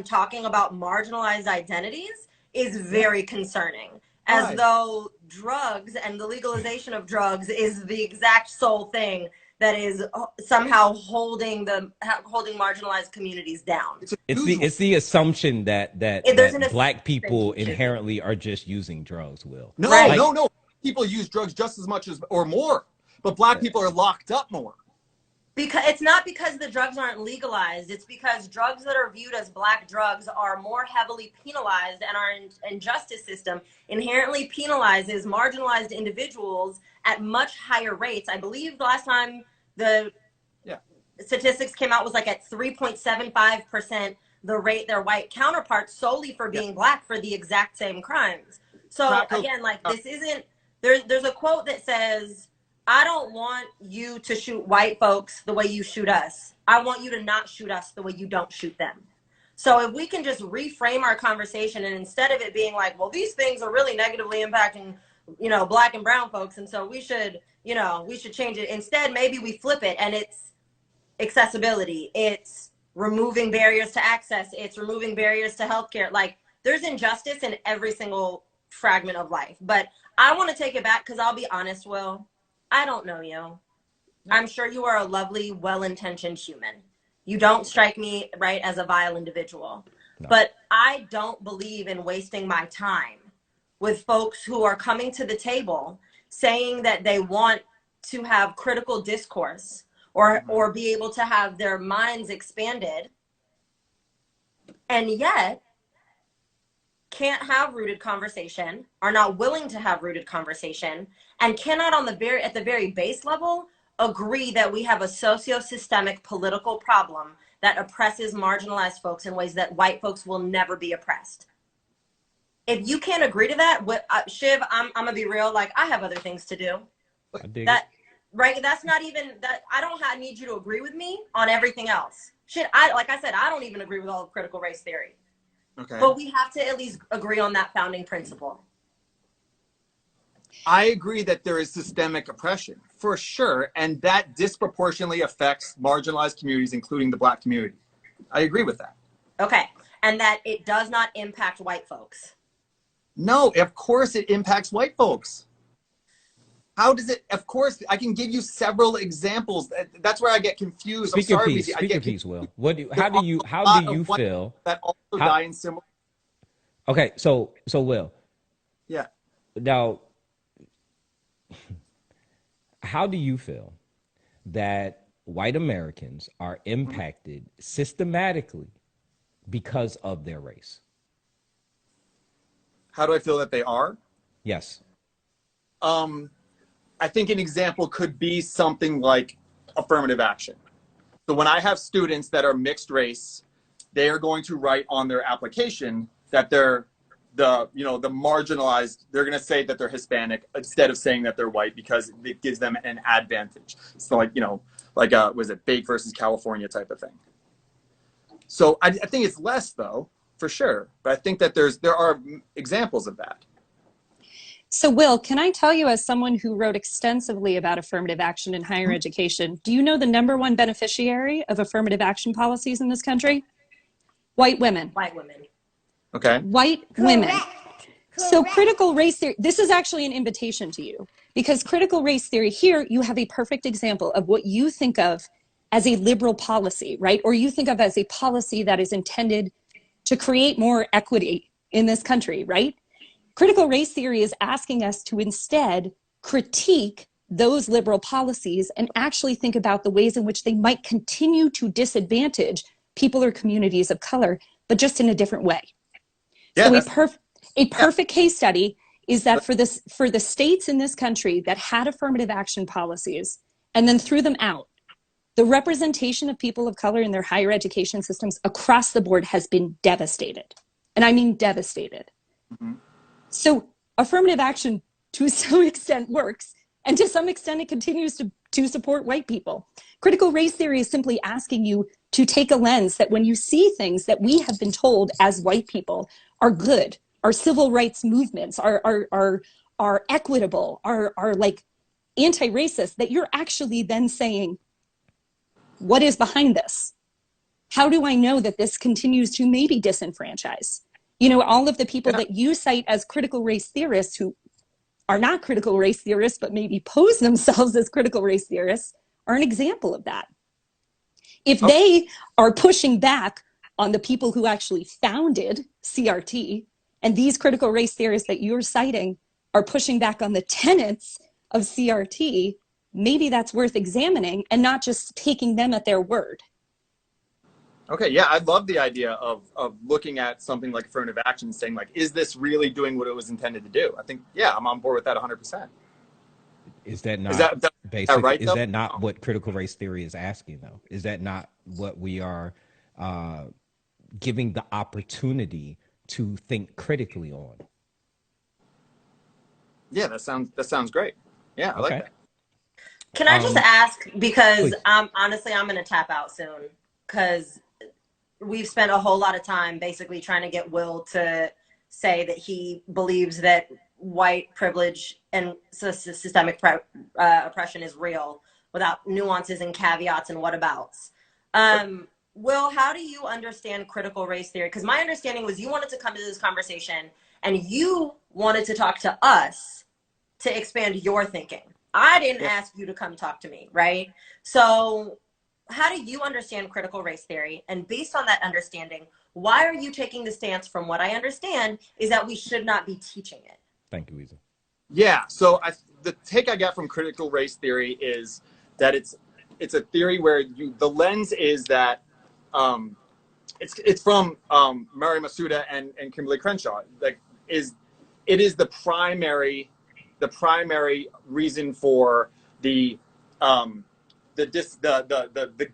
talking about marginalized identities is very concerning. As Why? though drugs and the legalization of drugs is the exact sole thing that is somehow holding marginalized communities down. It's the assumption that There's an Black people assumption. inherently are just using drugs, Will. No, Right. no. People use drugs just as much as or more, but Black people are locked up more. Because it's not because the drugs aren't legalized. It's because drugs that are viewed as Black drugs are more heavily penalized, and our injustice system inherently penalizes marginalized individuals at much higher rates. I believe the last time the statistics came out was like at 3.75% the rate their white counterparts solely for being Black for the exact same crimes. So again, like this isn't, there's a quote that says, I don't want you to shoot white folks the way you shoot us. I want you to not shoot us the way you don't shoot them. So if we can just reframe our conversation, and instead of it being like, well, these things are really negatively impacting, Black and brown folks, and so we should change it. Instead, maybe we flip it, and it's accessibility. It's removing barriers to access. It's removing barriers to healthcare. Like there's injustice in every single fragment of life. But I want to take it back because I'll be honest, Will, I don't know you. I'm sure you are a lovely, well-intentioned human. You don't strike me as a vile individual. No. But I don't believe in wasting my time with folks who are coming to the table saying that they want to have critical discourse or be able to have their minds expanded, and yet can't have rooted conversation, are not willing to have rooted conversation, and cannot at the very base level agree that we have a socio-systemic political problem that oppresses marginalized folks in ways that white folks will never be oppressed. If you can't agree to that, Shiv, I'm gonna be real. Like, I have other things to do. I dig That, right? That's not even that. I don't need you to agree with me on everything else. Shit, like I said, I don't even agree with all of critical race theory. Okay. But we have to at least agree on that founding principle. I agree that there is systemic oppression for sure, and that disproportionately affects marginalized communities, including the Black community. I agree with that. Okay, and that it does not impact white folks. No, of course it impacts white folks. How does it? Of course, I can give you several examples. That's where I get confused. Speak your piece. Speak your piece, Will. How do you feel that also die in similar? Okay, so Will. Yeah. Now, how do you feel that white Americans are impacted systematically because of their race? How do I feel that they are? Yes. I think an example could be something like affirmative action. So when I have students that are mixed race, they are going to write on their application that they're the marginalized. They're going to say that they're Hispanic instead of saying that they're white because it gives them an advantage. So was it Bake versus California type of thing. So I think it's less though, for sure. But I think that there are examples of that. So Will, can I tell you, as someone who wrote extensively about affirmative action in higher education, do you know the #1 beneficiary of affirmative action policies in this country? White women. White women. Okay. White women. Correct. So critical race theory, this is actually an invitation to you, because critical race theory, here you have a perfect example of what you think of as a liberal policy, right? Or you think of as a policy that is intended to create more equity in this country, right? Critical race theory is asking us to instead critique those liberal policies and actually think about the ways in which they might continue to disadvantage people or communities of color, but just in a different way. Yeah, so a perfect case study is that for the states in this country that had affirmative action policies and then threw them out, the representation of people of color in their higher education systems across the board has been devastated. And I mean devastated. Mm-hmm. So affirmative action to some extent works, and to some extent it continues to support white people. Critical race theory is simply asking you to take a lens that when you see things that we have been told as white people are good, our civil rights movements are equitable, are like anti-racist, that you're actually then saying, what is behind this? How do I know that this continues to maybe disenfranchise? All of the people that you cite as critical race theorists who are not critical race theorists, but maybe pose themselves as critical race theorists, are an example of that. If they are pushing back on the people who actually founded CRT, and these critical race theorists that you're citing are pushing back on the tenets of CRT, maybe that's worth examining and not just taking them at their word. Okay, yeah, I love the idea of looking at something like affirmative action and saying, like, is this really doing what it was intended to do? I think, yeah, I'm on board with that 100%. Is that not that right, is that not what critical race theory is asking, though? Is that not what we are giving the opportunity to think critically on? Yeah, that sounds great. Yeah, I like that. Can I just ask, because please. I'm going to tap out soon, because we've spent a whole lot of time basically trying to get Will to say that he believes that white privilege and systemic oppression is real without nuances and caveats and whatabouts. Will, how do you understand critical race theory? Because my understanding was you wanted to come to this conversation and you wanted to talk to us to expand your thinking. I didn't ask you to come talk to me, right? So how do you understand critical race theory? And based on that understanding, why are you taking the stance, from what I understand, is that we should not be teaching it? Thank you, Weezy. Yeah. So the take I got from critical race theory is that it's a theory where the lens is that it's from Mary Masuda and Kimberly Crenshaw. Like it is the primary reason for the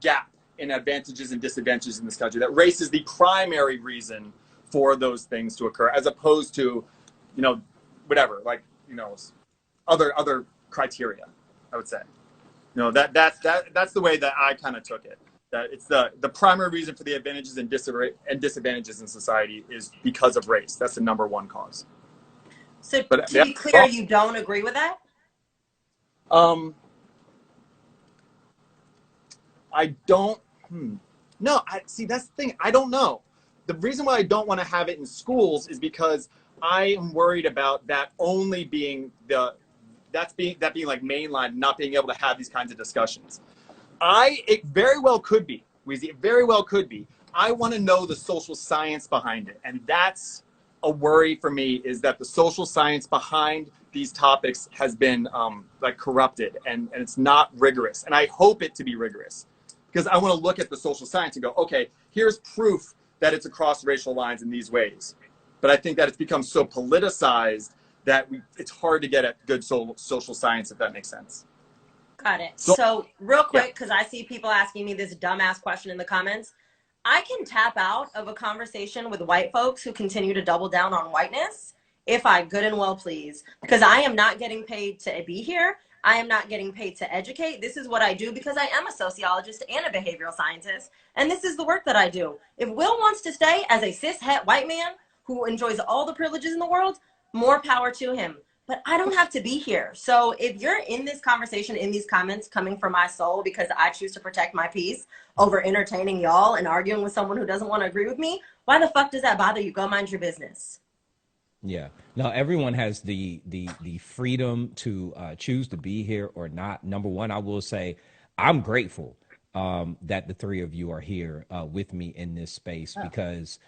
gap in advantages and disadvantages in this country. That race is the primary reason for those things to occur, as opposed to, whatever, like, other criteria, I would say. That's the way that I kind of took it. That it's the primary reason for the advantages and disadvantages in society is because of race. That's the number one cause. So to be clear, you don't agree with that? I don't. No, see, that's the thing. I don't know. The reason why I don't want to have it in schools is because I am worried about that only being that being like mainline, not being able to have these kinds of discussions. It very well could be, Weezy. It very well could be. I want to know the social science behind it, and that's a worry for me. Is that the social science behind these topics has been corrupted, and it's not rigorous. And I hope it to be rigorous, because I want to look at the social science and go, okay, here's proof that it's across racial lines in these ways. But I think that it's become so politicized that it's hard to get at good social science, if that makes sense. Got it. So real quick, because I see people asking me this dumbass question in the comments, I can tap out of a conversation with white folks who continue to double down on whiteness if I good and well please, because I am not getting paid to be here. I am not getting paid to educate. This is what I do because I am a sociologist and a behavioral scientist, and this is the work that I do. If Will wants to stay as a cis-het white man who enjoys all the privileges in the world, more power to him. But I don't have to be here. So if you're in this conversation, in these comments, coming from my soul because I choose to protect my peace over entertaining y'all and arguing with someone who doesn't want to agree with me, why the fuck does that bother you? Go mind your business. Yeah. Now, everyone has the freedom to choose to be here or not. Number one, I will say I'm grateful that the three of you are here with me in this space, because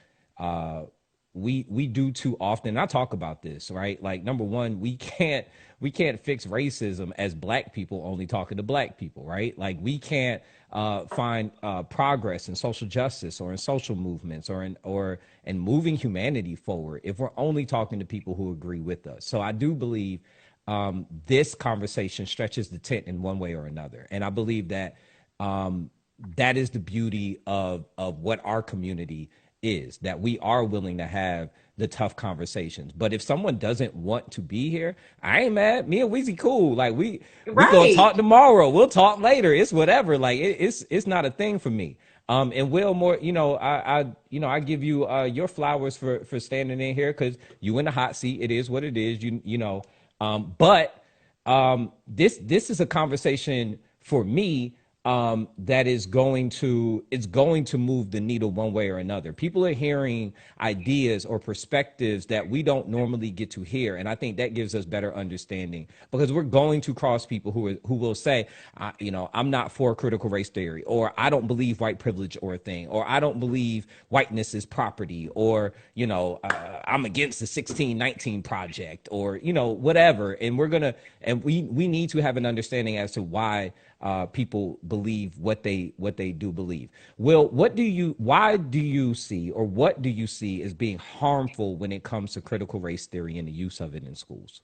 we do too often, and I talk about this, right? Like, number one, we can't fix racism as black people only talking to black people, right? Like, we can't find progress in social justice or in social movements or in moving humanity forward if we're only talking to people who agree with us. So I do believe this conversation stretches the tent in one way or another, and I believe that that is the beauty of what our community is, that we are willing to have the tough conversations. But if someone doesn't want to be here, I ain't mad. Me and Weezy cool. Like, we gonna talk tomorrow. We'll talk later. It's whatever. Like, it's not a thing for me. And Will, more, I give you your flowers for standing in here, because you in the hot seat. It is what it is. But this is a conversation for me that is going to move the needle one way or another. People are hearing ideas or perspectives that we don't normally get to hear, and I think that gives us better understanding, because we're going to cross people who will say, I'm not for critical race theory, or I don't believe white privilege or a thing, or I don't believe whiteness is property, or I'm against the 1619 project, or whatever. And we need to have an understanding as to why people believe what they do believe. Will, why do you see as being harmful when it comes to critical race theory and the use of it in schools?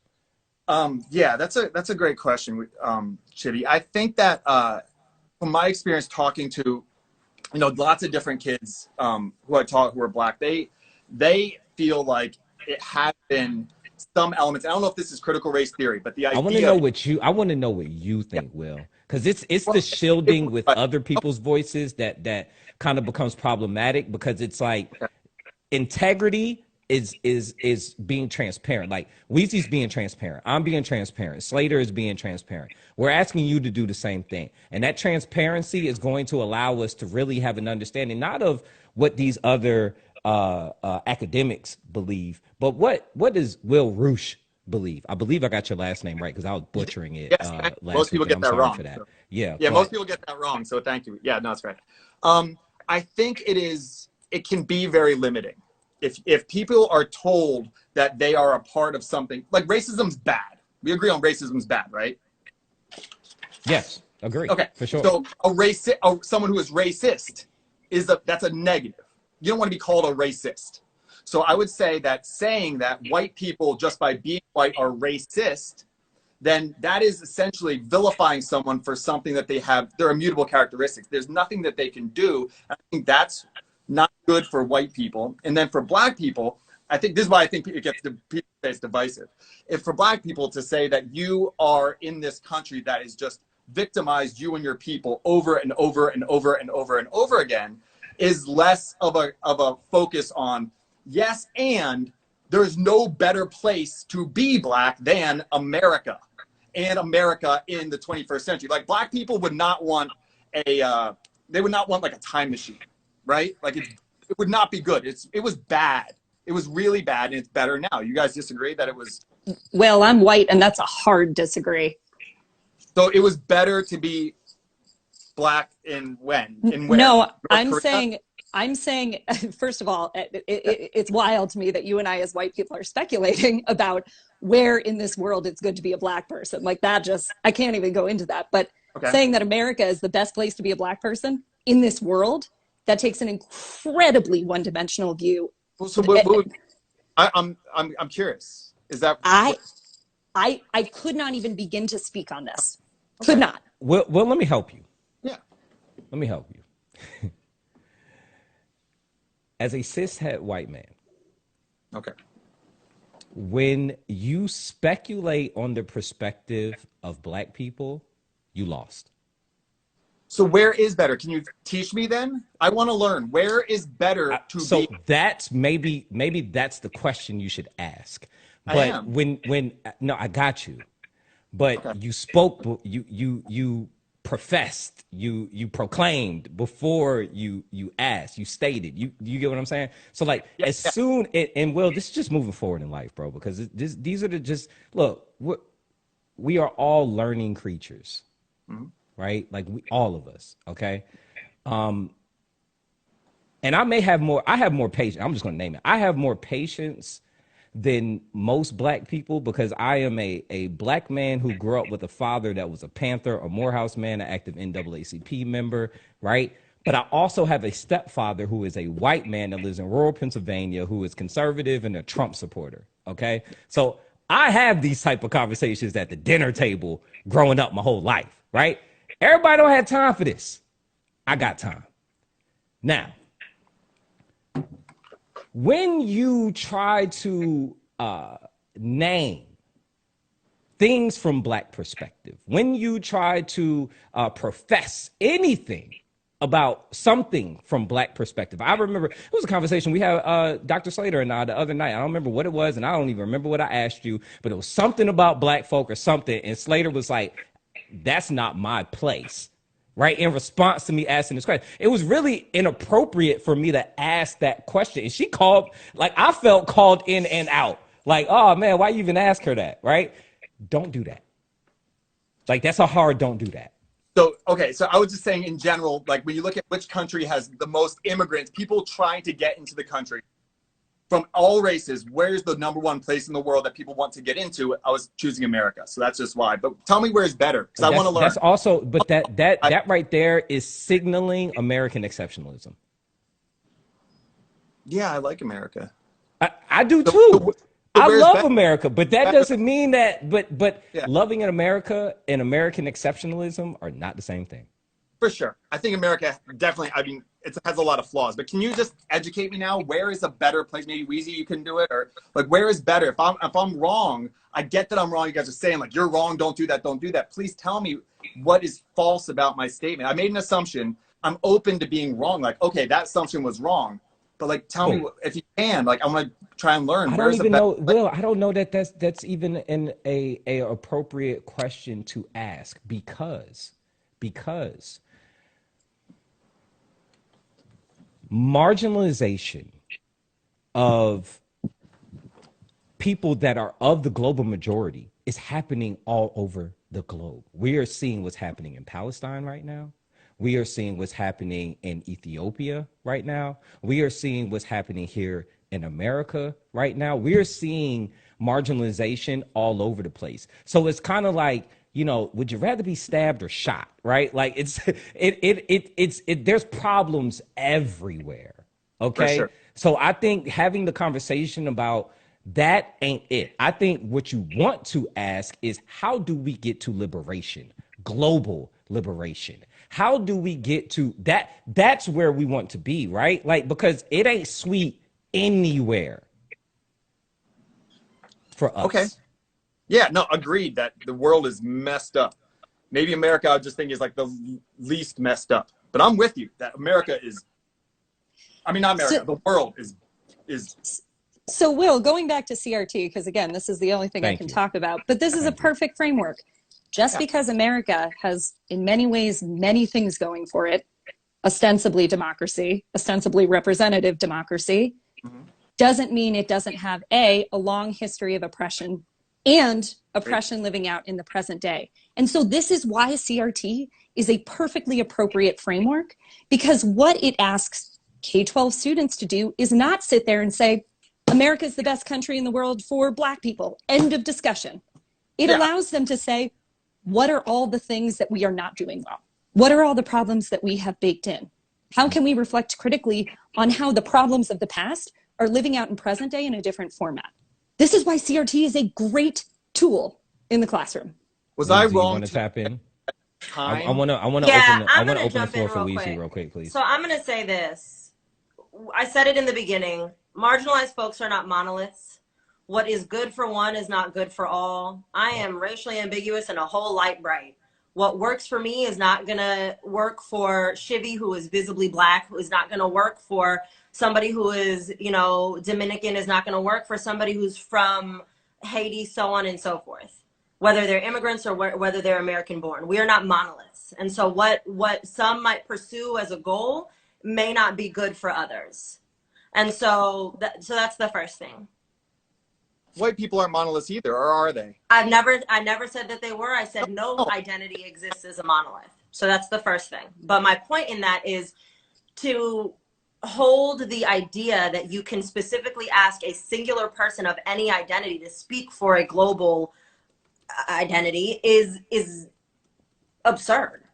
Yeah, that's a great question, Chitty. I think that from my experience talking to lots of different kids who I taught who are black, they feel like it has been some elements. I don't know if this is critical race theory, but the idea. I want to know what you think, Will, because it's the shielding with other people's voices that kind of becomes problematic, because it's like integrity is being transparent. Like, Weezy's being transparent. I'm being transparent. Slater is being transparent. We're asking you to do the same thing. And that transparency is going to allow us to really have an understanding, not of what these other academics believe, but what does Will Roosh believe? I believe I got your last name right, because I was butchering it. Yes, most people get that wrong. So, most people get that wrong. So thank you. Yeah, no, that's right. I think it can be very limiting. if people are told that they are a part of something, like racism's bad. We agree on racism's bad, right? Yes, agree. Okay, for sure. So someone who is racist that's a negative. You don't want to be called a racist. So I would say that saying that white people just by being white are racist, then that is essentially vilifying someone for something that they have, their immutable characteristics. There's nothing that they can do. I think that's not good for white people. And then for black people, I think this is why I think it gets to people say it's divisive. If for black people to say that you are in this country that is just victimized you and your people over and over and over and over and over again is less of a focus on, yes, and there's no better place to be black than America, and America in the 21st century. Like black people would not want they would not want like a time machine, right? Like it would not be good. It was bad. It was really bad, and it's better now. You guys disagree that it was? Well, I'm white, and that's a hard disagree. So it was better to be black in when? In where? No, North I'm Korea? saying, first of all, it's wild to me that you and I as white people are speculating about where in this world it's good to be a black person. Like that I can't even go into that. But saying that America is the best place to be a black person in this world, that takes an incredibly one-dimensional view. So I'm curious. Is that I could not even begin to speak on this. Could not. Well, let me help you. Yeah. Let me help you. As a cishet white man, Okay. when you speculate on the perspective of black people, you lost. So where is better? Can you teach me then? I want to learn. Where is better to So be? that's maybe that's the question you should ask. I But am. when no, I got you. But Okay. you spoke, you professed, you proclaimed before you asked, you stated. You get what I'm saying? So like soon and well, this is just moving forward in life, bro. Because these are look. We are all learning creatures, right? Like all of us, okay. And I have more patience. I'm just going to name it. I have more patience than most black people because I am a black man who grew up with a father that was a Panther, a Morehouse man, an active NAACP member, right? But I also have a stepfather who is a white man that lives in rural Pennsylvania, who is conservative and a Trump supporter, okay? So I have these type of conversations at the dinner table growing up my whole life, right? Everybody don't have time for this. I got time. Now, when you try to name things from black perspective, when you try to profess anything about something from black perspective, I remember it was a conversation we had Dr. Slater and I the other night. I don't remember what it was, and I don't even remember what I asked you, but it was something about black folk or something, and Slater was like, "That's not my place." Right, in response to me asking this question, it was really inappropriate for me to ask that question. And she called, like I felt called in and out. Like, oh man, why you even ask her that? Right? Don't do that. Like that's a hard don't do that. So, okay. So I was just saying in general, like when you look at which country has the most immigrants, people trying to get into the country from all races, where's the number one place in the world that people want to get into? I was choosing America. So that's just why. But tell me where's better because I want to learn. That's also, but that right there is signaling American exceptionalism. Yeah, I like America. I do too. I love better? America, but that doesn't mean that. But Yeah. loving in America and American exceptionalism are not the same thing. For sure. I think America definitely, I mean, it has a lot of flaws, but can you just educate me now? Where is a better place? Maybe Wheezy, you can do it, or like, where is better? If I'm wrong, I get that I'm wrong. You guys are saying like, you're wrong. Don't do that. Don't do that. Please tell me what is false about my statement. I made an assumption. I'm open to being wrong. Like, okay, that assumption was wrong, but like, tell me if you can, like, I'm going to try and learn. I don't even know, Will, I don't know that that's even a appropriate question to ask because marginalization of people that are of the global majority is happening all over the globe. We are seeing what's happening in Palestine right now. We are seeing what's happening in Ethiopia right now. We are seeing what's happening here in America right now, we're seeing marginalization all over the place. So it's kind of like, you know, would you rather be stabbed or shot, right? Like there's problems everywhere. Okay. sure. So I think having the conversation about that ain't it. I think what you want to ask is, how do we get to liberation, global liberation? How do we get to that? That's where we want to be, right? Like, because it ain't sweet anywhere for us. Okay. Yeah, no, agreed that the world is messed up. Maybe America, I just think, is like the least messed up. But I'm with you that America is, I mean, not America, the world is. So, Will, going back to CRT, because again, this is the only thing I can talk about, but this is a perfect framework. Just because America has, in many ways, many things going for it, ostensibly democracy, ostensibly representative democracy, doesn't mean it doesn't have a long history of oppression and oppression living out in the present day. And so this is why CRT is a perfectly appropriate framework, because what it asks K-12 students to do is not sit there and say, America is the best country in the world for Black people, end of discussion. It allows them to say, what are all the things that we are not doing well? What are all the problems that we have baked in? How can we reflect critically on how the problems of the past are living out in present day in a different format? This is why CRT is a great tool in the classroom. Was I wrong? Want to tap in? Time? I want to open the floor for Weezy real quick, please. So I'm going to say this. I said it in the beginning. Marginalized folks are not monoliths. What is good for one is not good for all. I am racially ambiguous and a whole light bright. What works for me is not going to work for Shivy, who is visibly Black, who is not going to work for somebody who is, you know, Dominican, is not going to work for somebody who's from Haiti, so on and so forth, whether they're immigrants or whether they're American born. We are not monoliths. And so what some might pursue as a goal may not be good for others. And so that's the first thing. White people aren't monoliths either, or are they? I never said that they were. I said no identity exists as a monolith. So that's the first thing. But my point in that is to hold the idea that you can specifically ask a singular person of any identity to speak for a global identity is absurd,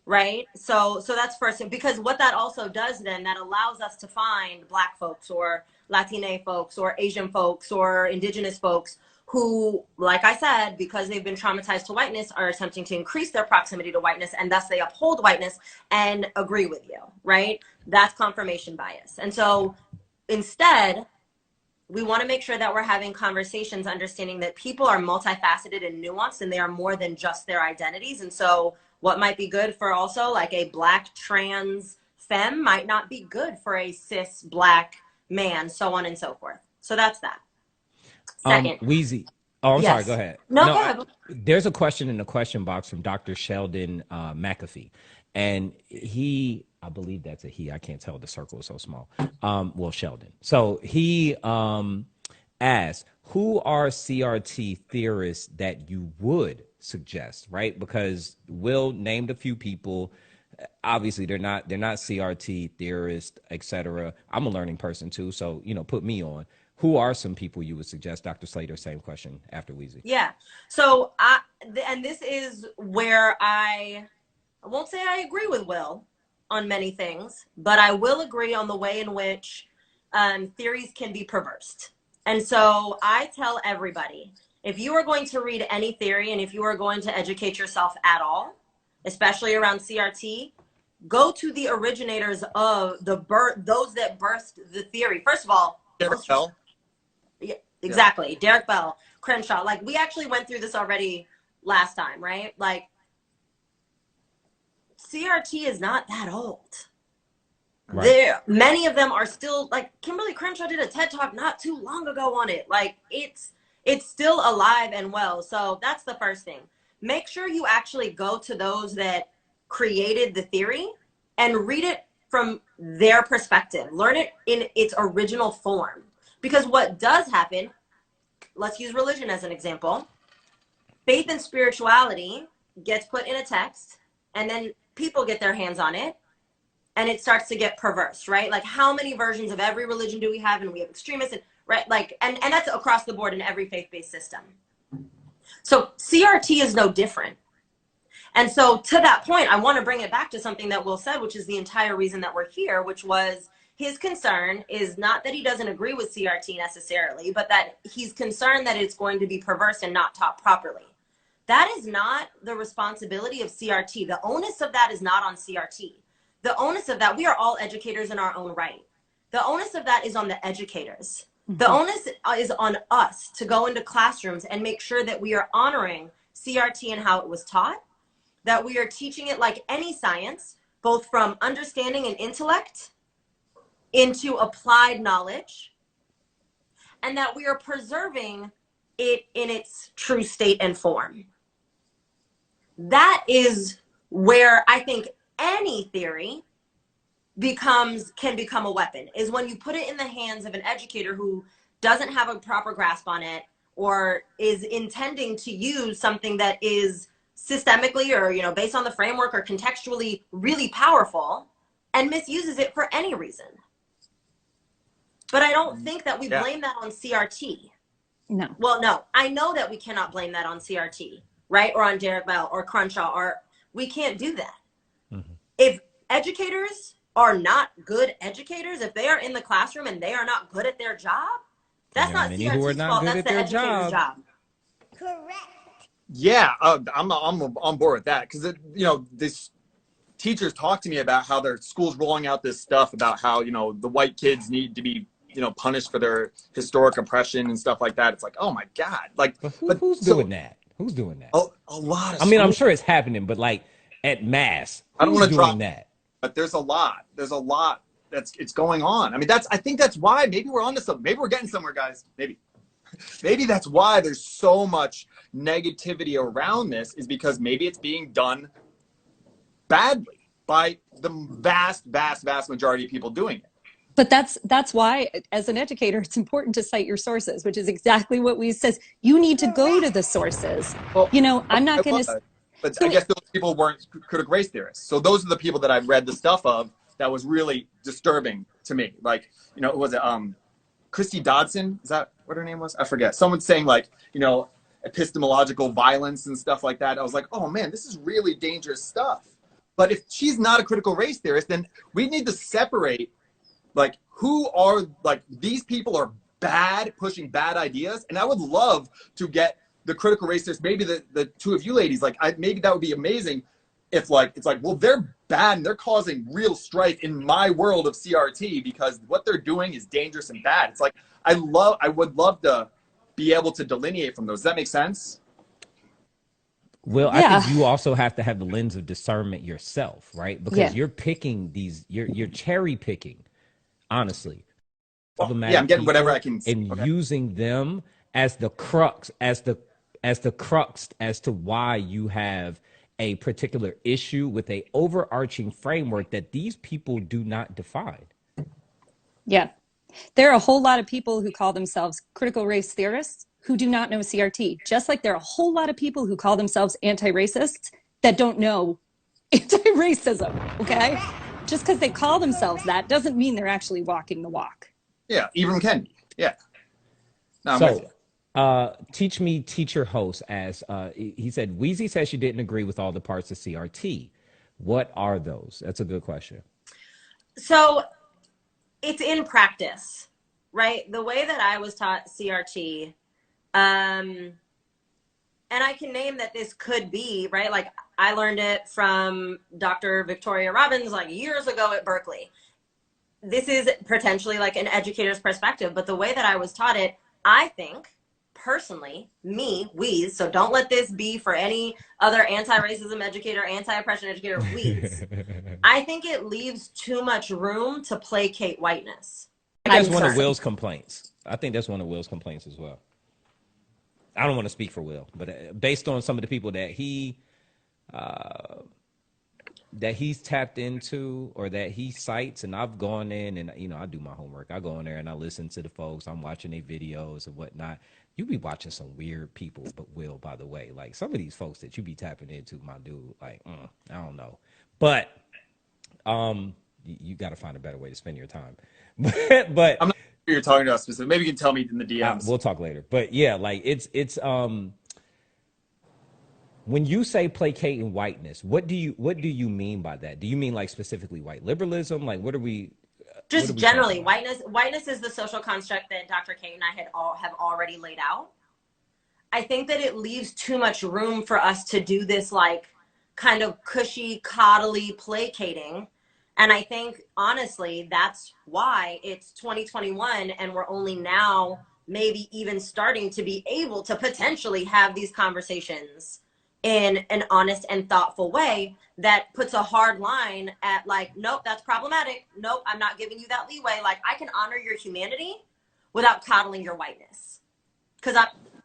right? So that's first thing, because what that also does then, that allows us to find Black folks or Latine folks or Asian folks or indigenous folks who, like I said, because they've been traumatized to whiteness, are attempting to increase their proximity to whiteness, and thus they uphold whiteness and agree with you, right? That's confirmation bias. And so instead, we want to make sure that we're having conversations understanding that people are multifaceted and nuanced, and they are more than just their identities. And so what might be good for also like a Black trans femme might not be good for a cis Black man, so on and so forth. So that's that. Second. Weezy. Oh, I'm sorry. Go ahead. No, go ahead. There's a question in the question box from Dr. Sheldon McAfee. And I believe that's a he. I can't tell. The circle is so small. Well, Sheldon. So he asked, who are CRT theorists that you would suggest, right? Because Will named a few people. Obviously, they're not CRT theorists, etc. I'm a learning person too, so put me on. Who are some people you would suggest? Dr. Slater, same question after Weezy. Yeah. So and this is where I won't say I agree with Will on many things, but I will agree on the way in which theories can be perversed. And so I tell everybody, if you are going to read any theory and if you are going to educate yourself at all, especially around CRT, go to the originators of those that birthed the theory. First of all, Derek Bell. Yeah, exactly. Yeah. Derek Bell, Crenshaw. Like, we actually went through this already last time, right? Like, CRT is not that old. Right. Many of them are still, like, Kimberly Crenshaw did a TED Talk not too long ago on it. Like, it's still alive and well. So that's the first thing. Make sure you actually go to those that created the theory and read it from their perspective. Learn it in its original form. Because what does happen, let's use religion as an example. Faith and spirituality gets put in a text, and then people get their hands on it, and it starts to get perverse, right? Like, how many versions of every religion do we have? And we have extremists, and right, like, and that's across the board in every faith-based system. So CRT is no different. And so to that point, I want to bring it back to something that Will said, which is the entire reason that we're here, which was his concern is not that he doesn't agree with CRT necessarily, but that he's concerned that it's going to be perverse and not taught properly. That is not the responsibility of CRT. The onus of that is not on CRT. The onus of that, we are all educators in our own right. The onus of that is on the educators. The onus is on us to go into classrooms and make sure that we are honoring CRT and how it was taught, that we are teaching it like any science, both from understanding and intellect into applied knowledge, and that we are preserving it in its true state and form. That is where I think any theory can become a weapon, is when you put it in the hands of an educator who doesn't have a proper grasp on it, or is intending to use something that is systemically or, you know, based on the framework or contextually really powerful, and misuses it for any reason. But I don't think that we blame that on CRT. No. Well, no, I know that we cannot blame that on CRT, right? Or on Derek Bell or Crenshaw, or we can't do that. If educators are not good educators, if they are in the classroom and they are not good at their job, that's not CRT's fault, that's the educator's job. Correct. Yeah, I'm on board with that, because you know, this teachers talk to me about how their school's rolling out this stuff about how, you know, the white kids need to be, you know, punished for their historic oppression and stuff like that. It's like, oh my God, like, but who's doing that? Who's doing that? A lot of. I mean, I'm sure it's happening, but like at mass, I don't want to drop that. But there's a lot it's going on. I mean, I think that's why maybe we're onto something. Maybe we're getting somewhere, guys. Maybe that's why there's so much negativity around this, is because maybe it's being done badly by the vast majority of people doing it. But that's why, as an educator, it's important to cite your sources, which is exactly what we says. You need to go to the sources. Well, you know, I'm not going to. But so I guess those people weren't critical race theorists. So those are the people that I've read the stuff of that was really disturbing to me. Like, you know, was it Christy Dodson? Is that what her name was? I forget. Someone saying, like, you know, epistemological violence and stuff like that. I was like, oh man, this is really dangerous stuff. But if she's not a critical race theorist, then we need to separate, like, who are, like, these people are bad, pushing bad ideas. And I would love to get the critical race theorists, maybe the two of you ladies, like, maybe that would be amazing if, like, it's like, well, they're bad and they're causing real strife in my world of CRT because what they're doing is dangerous and bad. It's like, I would love to be able to delineate from those. Does that make sense? Well, I think you also have to have the lens of discernment yourself, right? Because you're picking you're cherry picking, honestly. Well, yeah, I'm getting whatever I can. And using them as the crux, as the crux as to why you have a particular issue with a overarching framework that these people do not define. Yeah. There are a whole lot of people who call themselves critical race theorists who do not know CRT, just like there are a whole lot of people who call themselves anti-racists that don't know anti-racism, okay? Just because they call themselves that doesn't mean they're actually walking the walk. Yeah, Ibram Kendi. Yeah. No, so, teach me, teacher host, as he said, Wheezy says she didn't agree with all the parts of CRT. What are those? That's a good question. So it's in practice, right? The way that I was taught CRT, and I can name that this could be, right? Like, I learned it from Dr. Victoria Robbins like years ago at Berkeley. This is potentially like an educator's perspective, but the way that I was taught it, I think, personally, me, Wheeze, so don't let this be for any other anti-racism educator, anti-oppression educator, Wheeze. I think it leaves too much room to placate whiteness. That's one of Will's complaints. I think that's one of Will's complaints as well. I don't want to speak for Will, but based on some of the people that he's tapped into or that he cites, and I've gone in and, you know, I do my homework. I go in there and I listen to the folks. I'm watching their videos and whatnot. You be watching some weird people, but Will, by the way, like some of these folks that you be tapping into, my dude, like, I don't know. But you got to find a better way to spend your time. But I'm not sure who you're talking about specifically. Maybe you can tell me in the DMs. we'll talk later. But yeah, like it's when you say placating whiteness, what do you mean by that? Do you mean like specifically white liberalism? Like what are we Just generally, whiteness is the social construct that Dr. Kate and I have already laid out. I think that it leaves too much room for us to do this like kind of cushy, coddly placating. And I think honestly, that's why it's 2021 and we're only now maybe even starting to be able to potentially have these conversations in an honest and thoughtful way that puts a hard line at like, nope, that's problematic. Nope, I'm not giving you that leeway. Like I can honor your humanity without coddling your whiteness. Because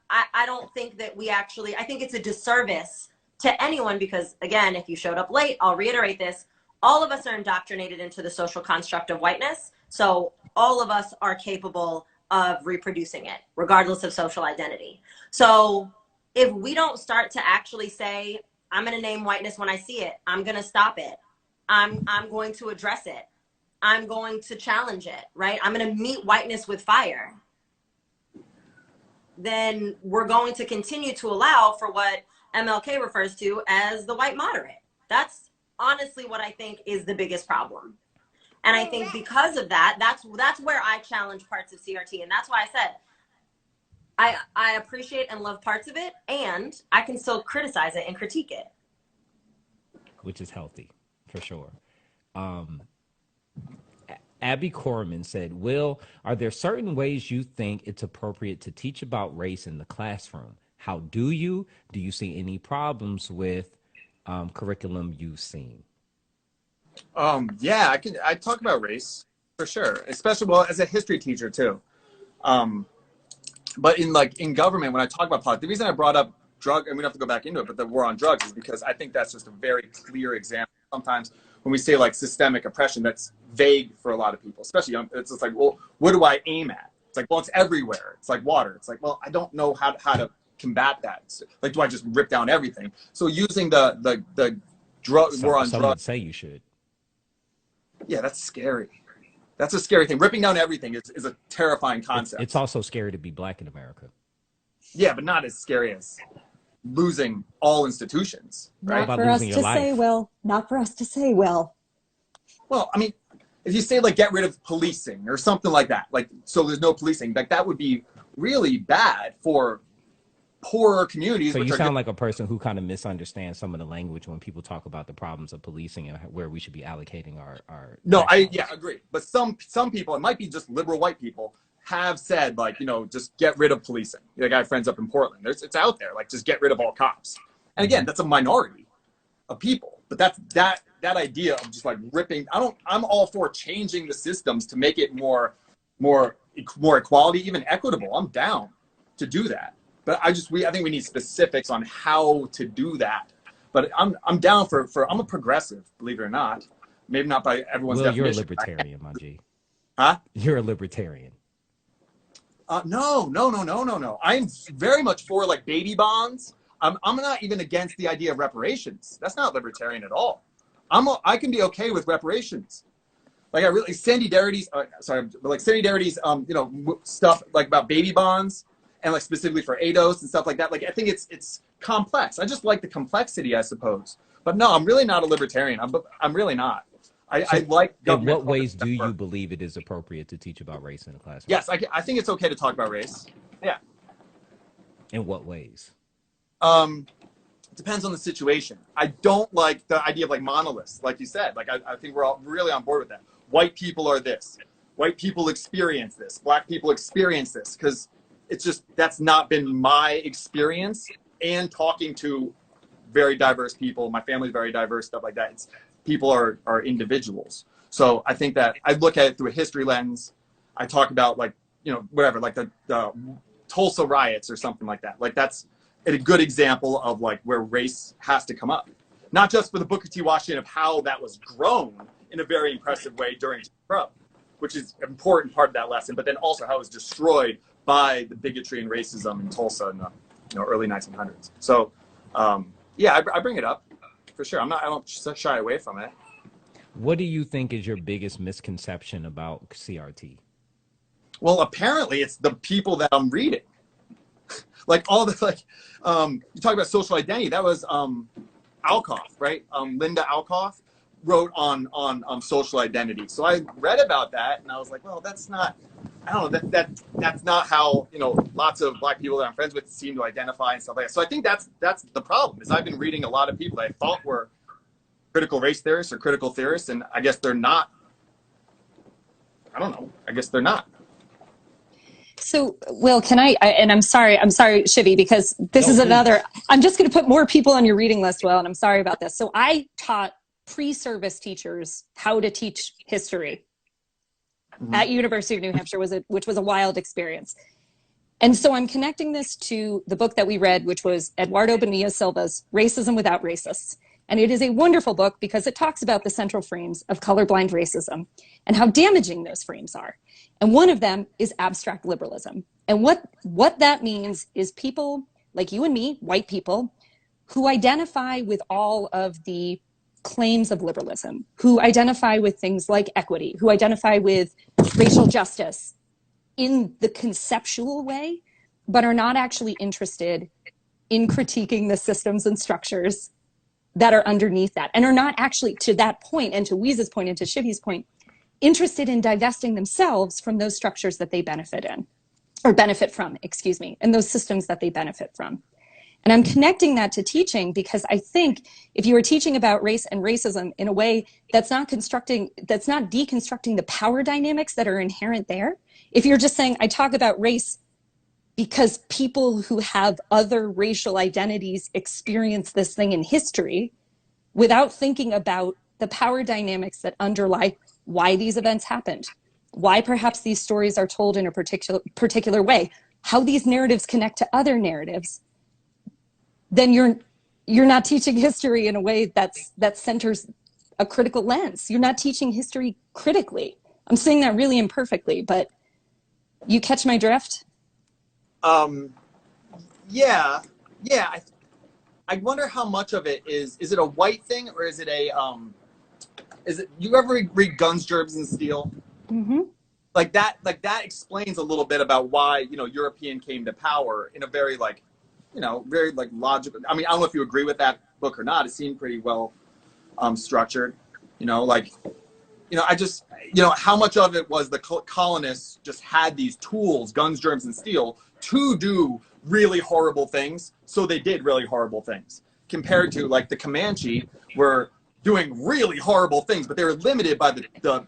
I don't think that we actually, I think it's a disservice to anyone because again, if you showed up late, I'll reiterate this, all of us are indoctrinated into the social construct of whiteness. So all of us are capable of reproducing it, regardless of social identity. So if we don't start to actually say, I'm going to name whiteness when I see it, I'm going to stop it, I'm going to address it, I'm going to challenge it, right? I'm going to meet whiteness with fire. Then we're going to continue to allow for what MLK refers to as the white moderate. That's honestly what I think is the biggest problem. And I think because of that, that's where I challenge parts of CRT. And that's why I said, I appreciate and love parts of it, and I can still criticize it and critique it. Which is healthy, for sure. Abby Corman said, Will, are there certain ways you think it's appropriate to teach about race in the classroom? How do you? Do you see any problems with curriculum you've seen? Yeah, I talk about race for sure, especially well as a history teacher too. But in government, when I talk about politics, the reason I brought up drug, and we don't have to go back into it, but the war on drugs is because I think that's just a very clear example. Sometimes when we say like systemic oppression, that's vague for a lot of people, especially young. It's just like, well, what do I aim at? It's like, well, it's everywhere. It's like water. It's like, well, I don't know how to combat that. So, like, do I just rip down everything? So using the drug war on drugs. Say you should. Yeah, that's scary. That's a scary thing. Ripping down everything is a terrifying concept. It's also scary to be black in America. Yeah, but not as scary as losing all institutions, right? Not for us to say, Will. Not for us to say, Will. Well, I mean, if you say like get rid of policing or something like that, like so there's no policing, like that would be really bad for poorer communities. So you sound like a person who kind of misunderstands some of the language when people talk about the problems of policing and where we should be allocating our. No, I agree. But some people, it might be just liberal white people, have said like, just get rid of policing. Like I have friends up in Portland. It's out there, like just get rid of all cops. And again, that's a minority of people. But that's that idea of just like ripping. I'm all for changing the systems to make it more equality, even equitable. I'm down to do that. But I think we need specifics on how to do that. But I'm down for I'm a progressive, believe it or not. Maybe not by everyone's definition. You're a libertarian, my G. Huh? You're a libertarian. No. I'm very much for like baby bonds. I'm not even against the idea of reparations. That's not libertarian at all. I can be okay with reparations. Like Sandy Darity's stuff like about baby bonds and like specifically for ADOS and stuff like that. Like I think it's complex. I just like the complexity, I suppose. But no, I'm really not a libertarian. I'm really not. I like government. In what ways do you believe it is appropriate to teach about race in the classroom? Yes, I think it's okay to talk about race. Yeah. In what ways? It depends on the situation. I don't like the idea of like monoliths, like you said. Like I think we're all really on board with that. White people are this. White people experience this. Black people experience this because it's just that's not been my experience. And talking to very diverse people, my family's very diverse, stuff like that. People are individuals. So I think that I look at it through a history lens. I talk about like, whatever, like the Tulsa riots or something like that. Like that's a good example of like where race has to come up. Not just for the Booker T. Washington of how that was grown in a very impressive way during Jim Crow, which is an important part of that lesson, but then also how it was destroyed by the bigotry and racism in Tulsa in the early 1900s. So I bring it up. For sure. I don't shy away from it. What do you think is your biggest misconception about CRT? Well, apparently it's the people that I'm reading. Like all the you talk about social identity. That was Alcoff, right? Linda Alcoff wrote on social identity. So I read about that and I was like, well, that's not. I don't know that's not how lots of Black people that I'm friends with seem to identify and stuff like that. So I think that's the problem. Is I've been reading a lot of people that I thought were critical race theorists or critical theorists, and I guess they're not. I don't know. I guess they're not. So, Will, can and I'm sorry, Shivi, because this is another, I'm just going to put more people on your reading list, Will, and I'm sorry about this. So I taught pre-service teachers how to teach history at University of New Hampshire, which was a wild experience. And so I'm connecting this to the book that we read, which was Eduardo Bonilla Silva's Racism Without Racists. And it is a wonderful book because it talks about the central frames of colorblind racism and how damaging those frames are. And one of them is abstract liberalism. And what that means is people like you and me, white people, who identify with all of the claims of liberalism, who identify with things like equity, who identify with racial justice in the conceptual way, but are not actually interested in critiquing the systems and structures that are underneath that, and are not actually, to that point, and to Weeze's point, and to Shivi's point, interested in divesting themselves from those structures that they benefit from, and those systems that they benefit from. And I'm connecting that to teaching because I think if you are teaching about race and racism in a way that's not deconstructing the power dynamics that are inherent there, if you're just saying, I talk about race because people who have other racial identities experience this thing in history without thinking about the power dynamics that underlie why these events happened, why perhaps these stories are told in a particular way, how these narratives connect to other narratives, then you're not teaching history in a way that centers a critical lens. You're not teaching history critically. I'm saying that really imperfectly, but you catch my drift? Yeah. I wonder how much of it is it a white thing or is it you ever read Guns, Germs, and Steel? Mm-hmm. Like that explains a little bit about why, European came to power in a very very logical. I mean, I don't know if you agree with that book or not. It seemed pretty well structured, I just, how much of it was the colonists just had these tools, guns, germs, and steel, to do really horrible things. So they did really horrible things compared to the Comanche were doing really horrible things, but they were limited by the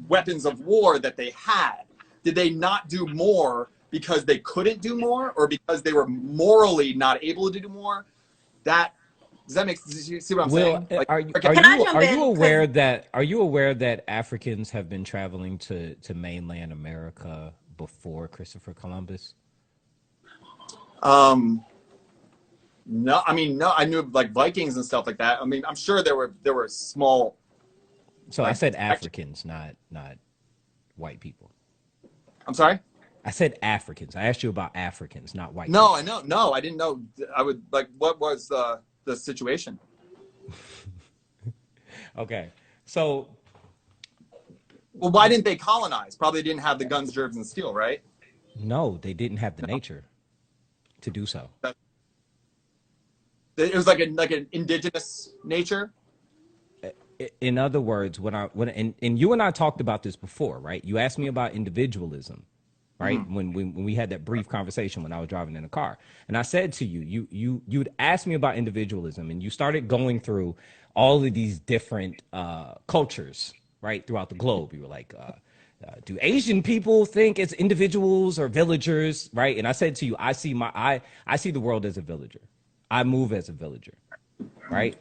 weapons of war that they had. Did they not do more because they couldn't do more or because they were morally not able to do more? Does you see what I'm saying? Are you aware that Africans have been traveling to mainland America before Christopher Columbus? No, I mean, no, I knew Vikings and stuff like that. I mean, I'm sure there were small. So I said Africans, not white people. I'm sorry? I said Africans. I asked you about Africans, not white people. No, I know. No, I didn't know. I would what was the situation? Okay. So. Well, why didn't they colonize? Probably didn't have the guns, germs, and steel, right? No, they didn't have the nature to do so. It was like an indigenous nature. In other words, and you and I talked about this before, right? You asked me about individualism, right? Mm-hmm. When we had that brief conversation when I was driving in a car, and I said to you'd asked me about individualism, and you started going through all of these different cultures, right, throughout the globe. You were like, do Asian people think it's individuals or villagers, right? And I said to you, I see the world as a villager. I move as a villager, right?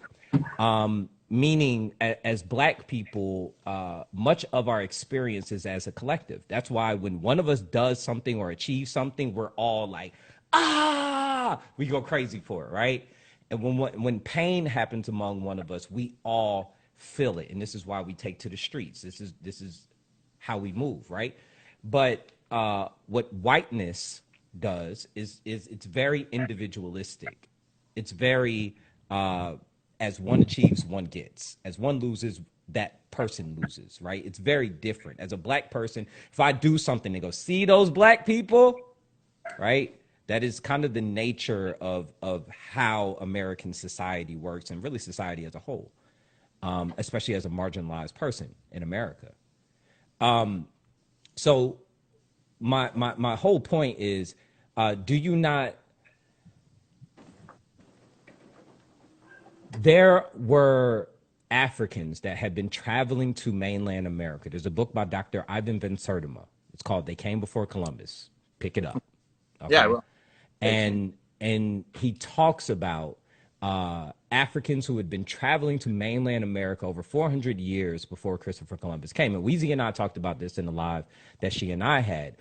Meaning as Black people, much of our experience is as a collective. That's why when one of us does something or achieves something, we're all like, we go crazy for it, right? And when pain happens among one of us, we all feel it. And this is why we take to the streets. This is how we move, right? But what whiteness does is it's very individualistic. It's very as one achieves, one gets. As one loses, that person loses, right? It's very different. As a black person, if I do something, they go, see those black people, right? That is kind of the nature of how American society works, and really society as a whole, especially as a marginalized person in America. So my whole point is, do you not? There were Africans that had been traveling to mainland America. There's a book by Dr. Ivan Van Sertima. It's called "They Came Before Columbus." Pick it up. Okay? Yeah, well, And he talks about Africans who had been traveling to mainland America over 400 years before Christopher Columbus came. And Weezy and I talked about this in the live that she and I had,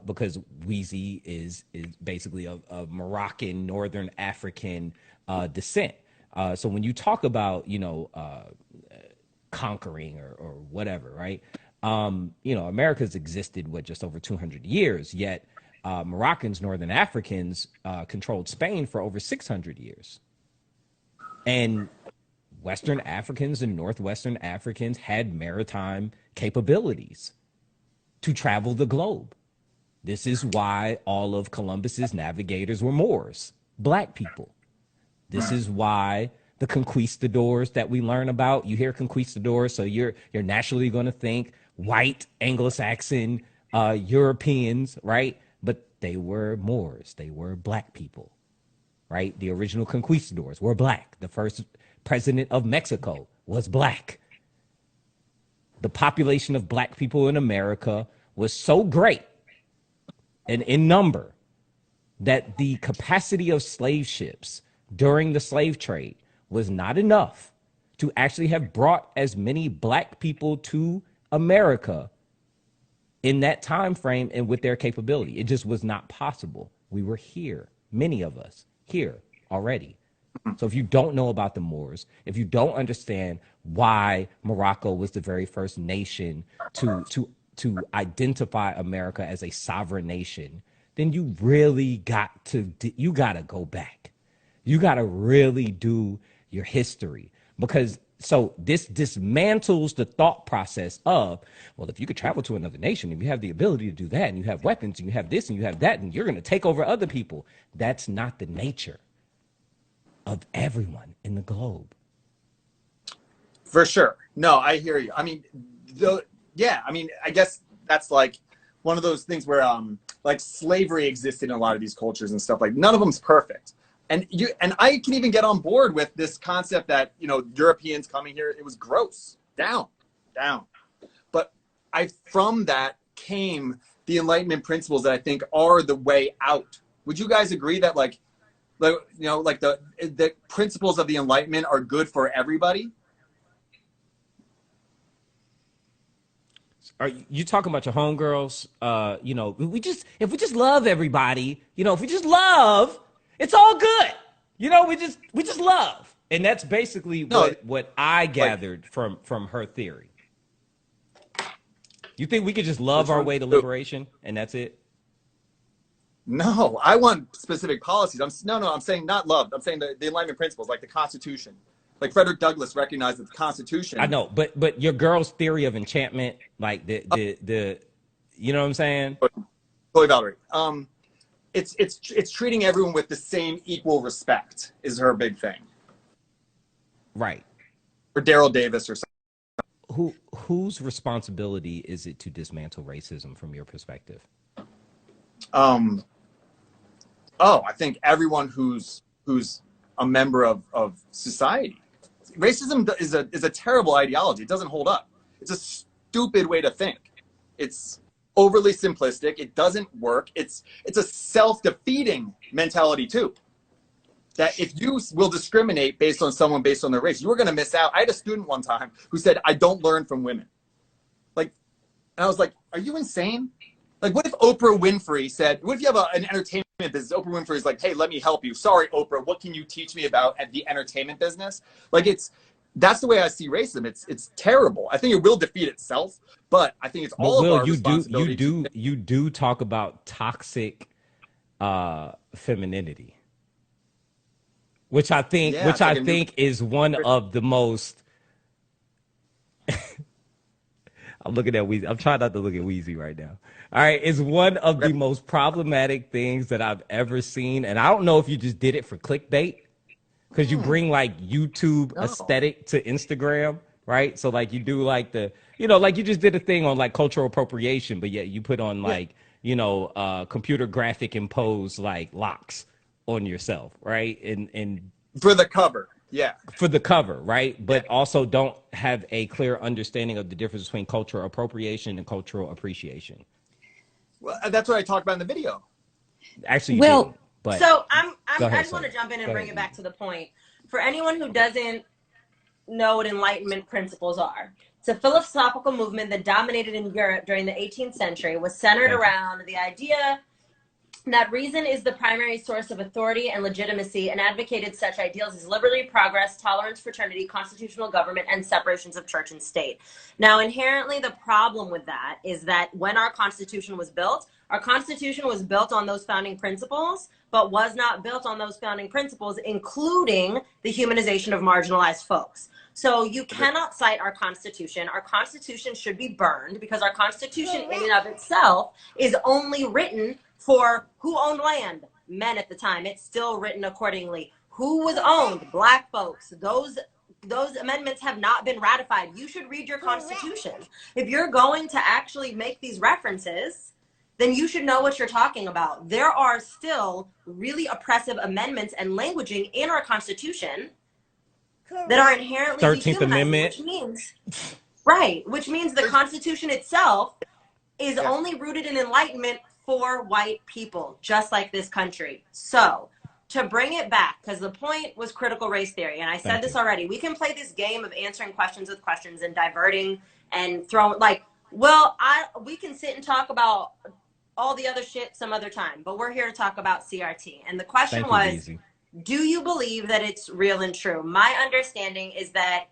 because Weezy is basically of Moroccan, Northern African descent. So when you talk about, conquering or whatever, right? America's existed, just over 200 years, yet Moroccans, Northern Africans, controlled Spain for over 600 years. And Western Africans and Northwestern Africans had maritime capabilities to travel the globe. This is why all of Columbus's navigators were Moors, black people. This is why the conquistadors that we learn about, you hear conquistadors, so you're naturally going to think white Anglo-Saxon Europeans, right? But they were Moors. They were black people, right? The original conquistadors were black. The first president of Mexico was black. The population of black people in America was so great and in number that the capacity of slave ships during the slave trade was not enough to actually have brought as many black people to America in that time frame and with their capability. It just was not possible. We were here, many of us here already. So if you don't know about the Moors, if you don't understand why Morocco was the very first nation to identify America as a sovereign nation, then you really got to go back. You got to really do your history, because so this dismantles the thought process of, well, if you could travel to another nation, if you have the ability to do that, and you have weapons, and you have this, and you have that, and you're going to take over other people. That's not the nature of everyone in the globe. for sure. No, I hear you. I mean, I guess that's like one of those things where like slavery existed in a lot of these cultures and stuff. Like none of them's perfect. And I can even get on board with this concept that, Europeans coming here, it was gross, down. But from that came the Enlightenment principles that I think are the way out. Would you guys agree that the principles of the Enlightenment are good for everybody? Are you talking about your homegirls? If we just love everybody, if we just love, it's all good. We just love. And that's basically what I gathered from her theory. You think we could just love our way to liberation and that's it? No, I want specific policies. I'm saying not love. I'm saying the Enlightenment principles, like the Constitution. Like Frederick Douglass recognized that the Constitution. I know, but your girl's theory of enchantment, like the you know what I'm saying? Chloe Valerie. It's treating everyone with the same equal respect is her big thing. Right. Or Daryl Davis or something. Whose responsibility is it to dismantle racism from your perspective? I think everyone who's a member of society. Racism is a terrible ideology. It doesn't hold up. It's a stupid way to think. It's overly simplistic. It doesn't work. It's a self-defeating mentality too. That if you will discriminate based on someone based on their race, you are going to miss out. I had a student one time who said, "I don't learn from women." And I was like, "Are you insane?" Like, what if Oprah Winfrey said, what if you have an entertainment business? Oprah Winfrey is like, "Hey, let me help you. Sorry, Oprah, what can you teach me about the entertainment business?" That's the way I see racism. It's terrible. I think it will defeat itself, but I think it's all of our responsibility. You do talk about toxic femininity, which I think is one of the most I'm looking at Weezy. I'm trying not to look at Weezy right now. All right, it's one of the most problematic things that I've ever seen, and I don't know if you just did it for clickbait, because you bring like YouTube No. aesthetic to Instagram, right? So like you do like the, like you just did a thing on like cultural appropriation, but yet you put on like, computer graphic imposed like locks on yourself, right? And For the cover. Yeah. for the cover, right? But also don't have a clear understanding of the difference between cultural appropriation and cultural appreciation. Well, that's what I talked about in the video. Actually, you Well, didn't. But So Go ahead, I just want to Sonia. jump in and Go bring ahead. it back to the point. For anyone who doesn't know what Enlightenment principles are, it's a philosophical movement that dominated in Europe during the 18th century, was centered Thank you. around the idea that reason is the primary source of authority and legitimacy, and advocated such ideals as liberty, progress, tolerance, fraternity, constitutional government, and separations of church and state. Now, inherently, the problem with that is that when our Constitution was built on those founding principles, but was not built on those founding principles, including the humanization of marginalized folks. So you cannot cite our Constitution. Our Constitution should be burned, because our Constitution in and of itself is only written for who owned land, men at the time. It's still written accordingly. Who was owned? Black folks. Those amendments have not been ratified. You should read your Constitution. If you're going to actually make these references, then you should know what you're talking about. There are still really oppressive amendments and languaging in our Constitution that are inherently 13th dehumanizing, Amendment. which means the Constitution itself is only rooted in enlightenment for white people, just like this country. So to bring it back, because the point was critical race theory, and I said this already, we can play this game of answering questions with questions and diverting and throwing, we can sit and talk about all the other shit some other time, but we're here to talk about CRT. And the question was, do you believe that it's real and true? My understanding is that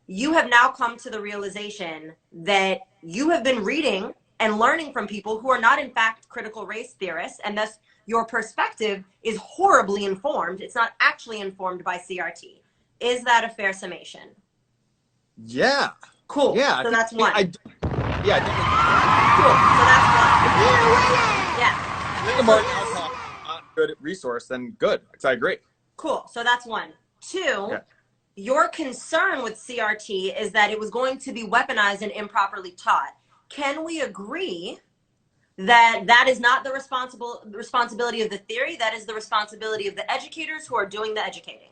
you have now come to the realization that you have been reading and learning from people who are not in fact critical race theorists, and thus your perspective is horribly informed. It's not actually informed by CRT. Is that a fair summation? Yeah. Cool. Yeah. So that's one. I Cool. So that's one. Yeah. not good resource, then good. I agree. Cool. So that's one. Two, your concern with CRT is that it was going to be weaponized and improperly taught. Can we agree that that is not the responsibility of the theory? That is the responsibility of the educators who are doing the educating.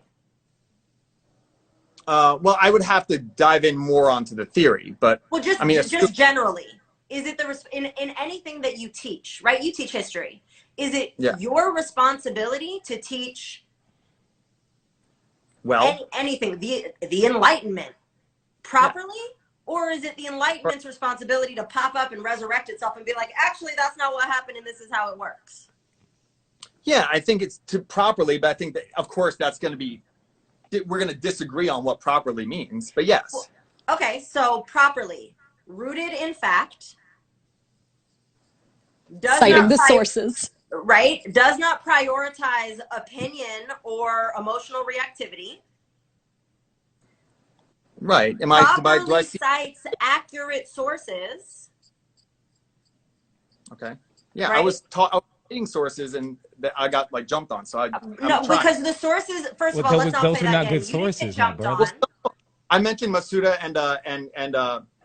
Well, I would have to dive in more onto the theory, but just generally, is it in anything that you teach, right? You teach history. Is it your responsibility to teach anything, the Enlightenment properly? Or is it the Enlightenment's responsibility to pop up and resurrect itself and be like, actually, that's not what happened and this is how it works? Yeah, I think it's properly, but I think that, of course, that's going to be, we're going to disagree on what properly means, but yes. Well, okay, so properly, rooted in fact, citing the sources. Right, does not prioritize opinion or emotional reactivity. Right. Do I see? Cites accurate sources. Okay. Yeah, right? I was reading sources and I got jumped on. So because the sources. First of all, let's not those play are that not game. good sources, jumped bro. on. I mentioned Masuda and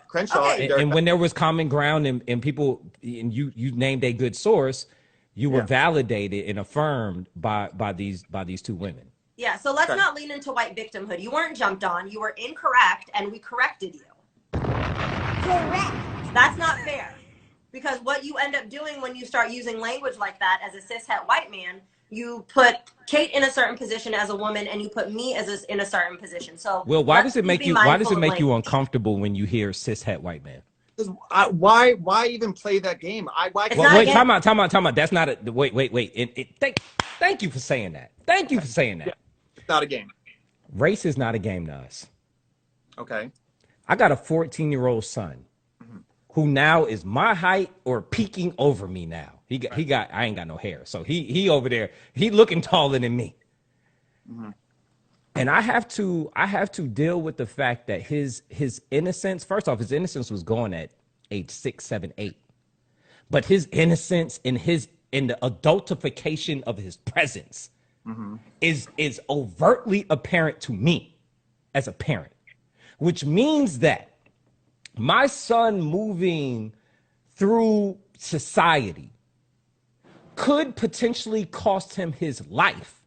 Crenshaw. Okay. And when there was common ground and people and you named a good source, you were validated and affirmed by these two women. Yeah, so let's not lean into white victimhood. You weren't jumped on. You were incorrect, and we corrected you. Correct. That's not fair. Because what you end up doing when you start using language like that as a cishet white man, you put Kate in a certain position as a woman, and you put me in a certain position. So, Will, why does it make you uncomfortable when you hear cishet white man? Why even play that game? Time out. That's not a wait. Thank you for saying that. Thank you for saying that. It's not a game. Race is not a game to us. Okay. I got a 14-year-old son who now is my height or peeking over me now. I ain't got no hair. So he over there, he looking taller than me. Mm-hmm. And I have to deal with the fact that his innocence, first off, his innocence was gone at age 6, 7, 8. But his innocence and the adultification of his presence is overtly apparent to me as a parent, which means that my son moving through society could potentially cost him his life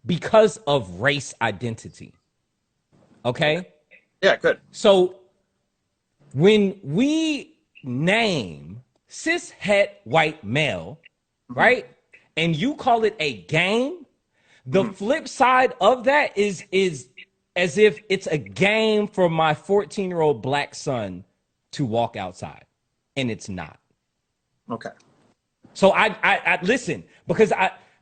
because of race identity. Okay? Yeah, good. So when we name cis het white male, right? And you call it a game, the flip side of that is as if it's a game for my 14-year-old black son to walk outside, and it's not. Okay. So I listen, because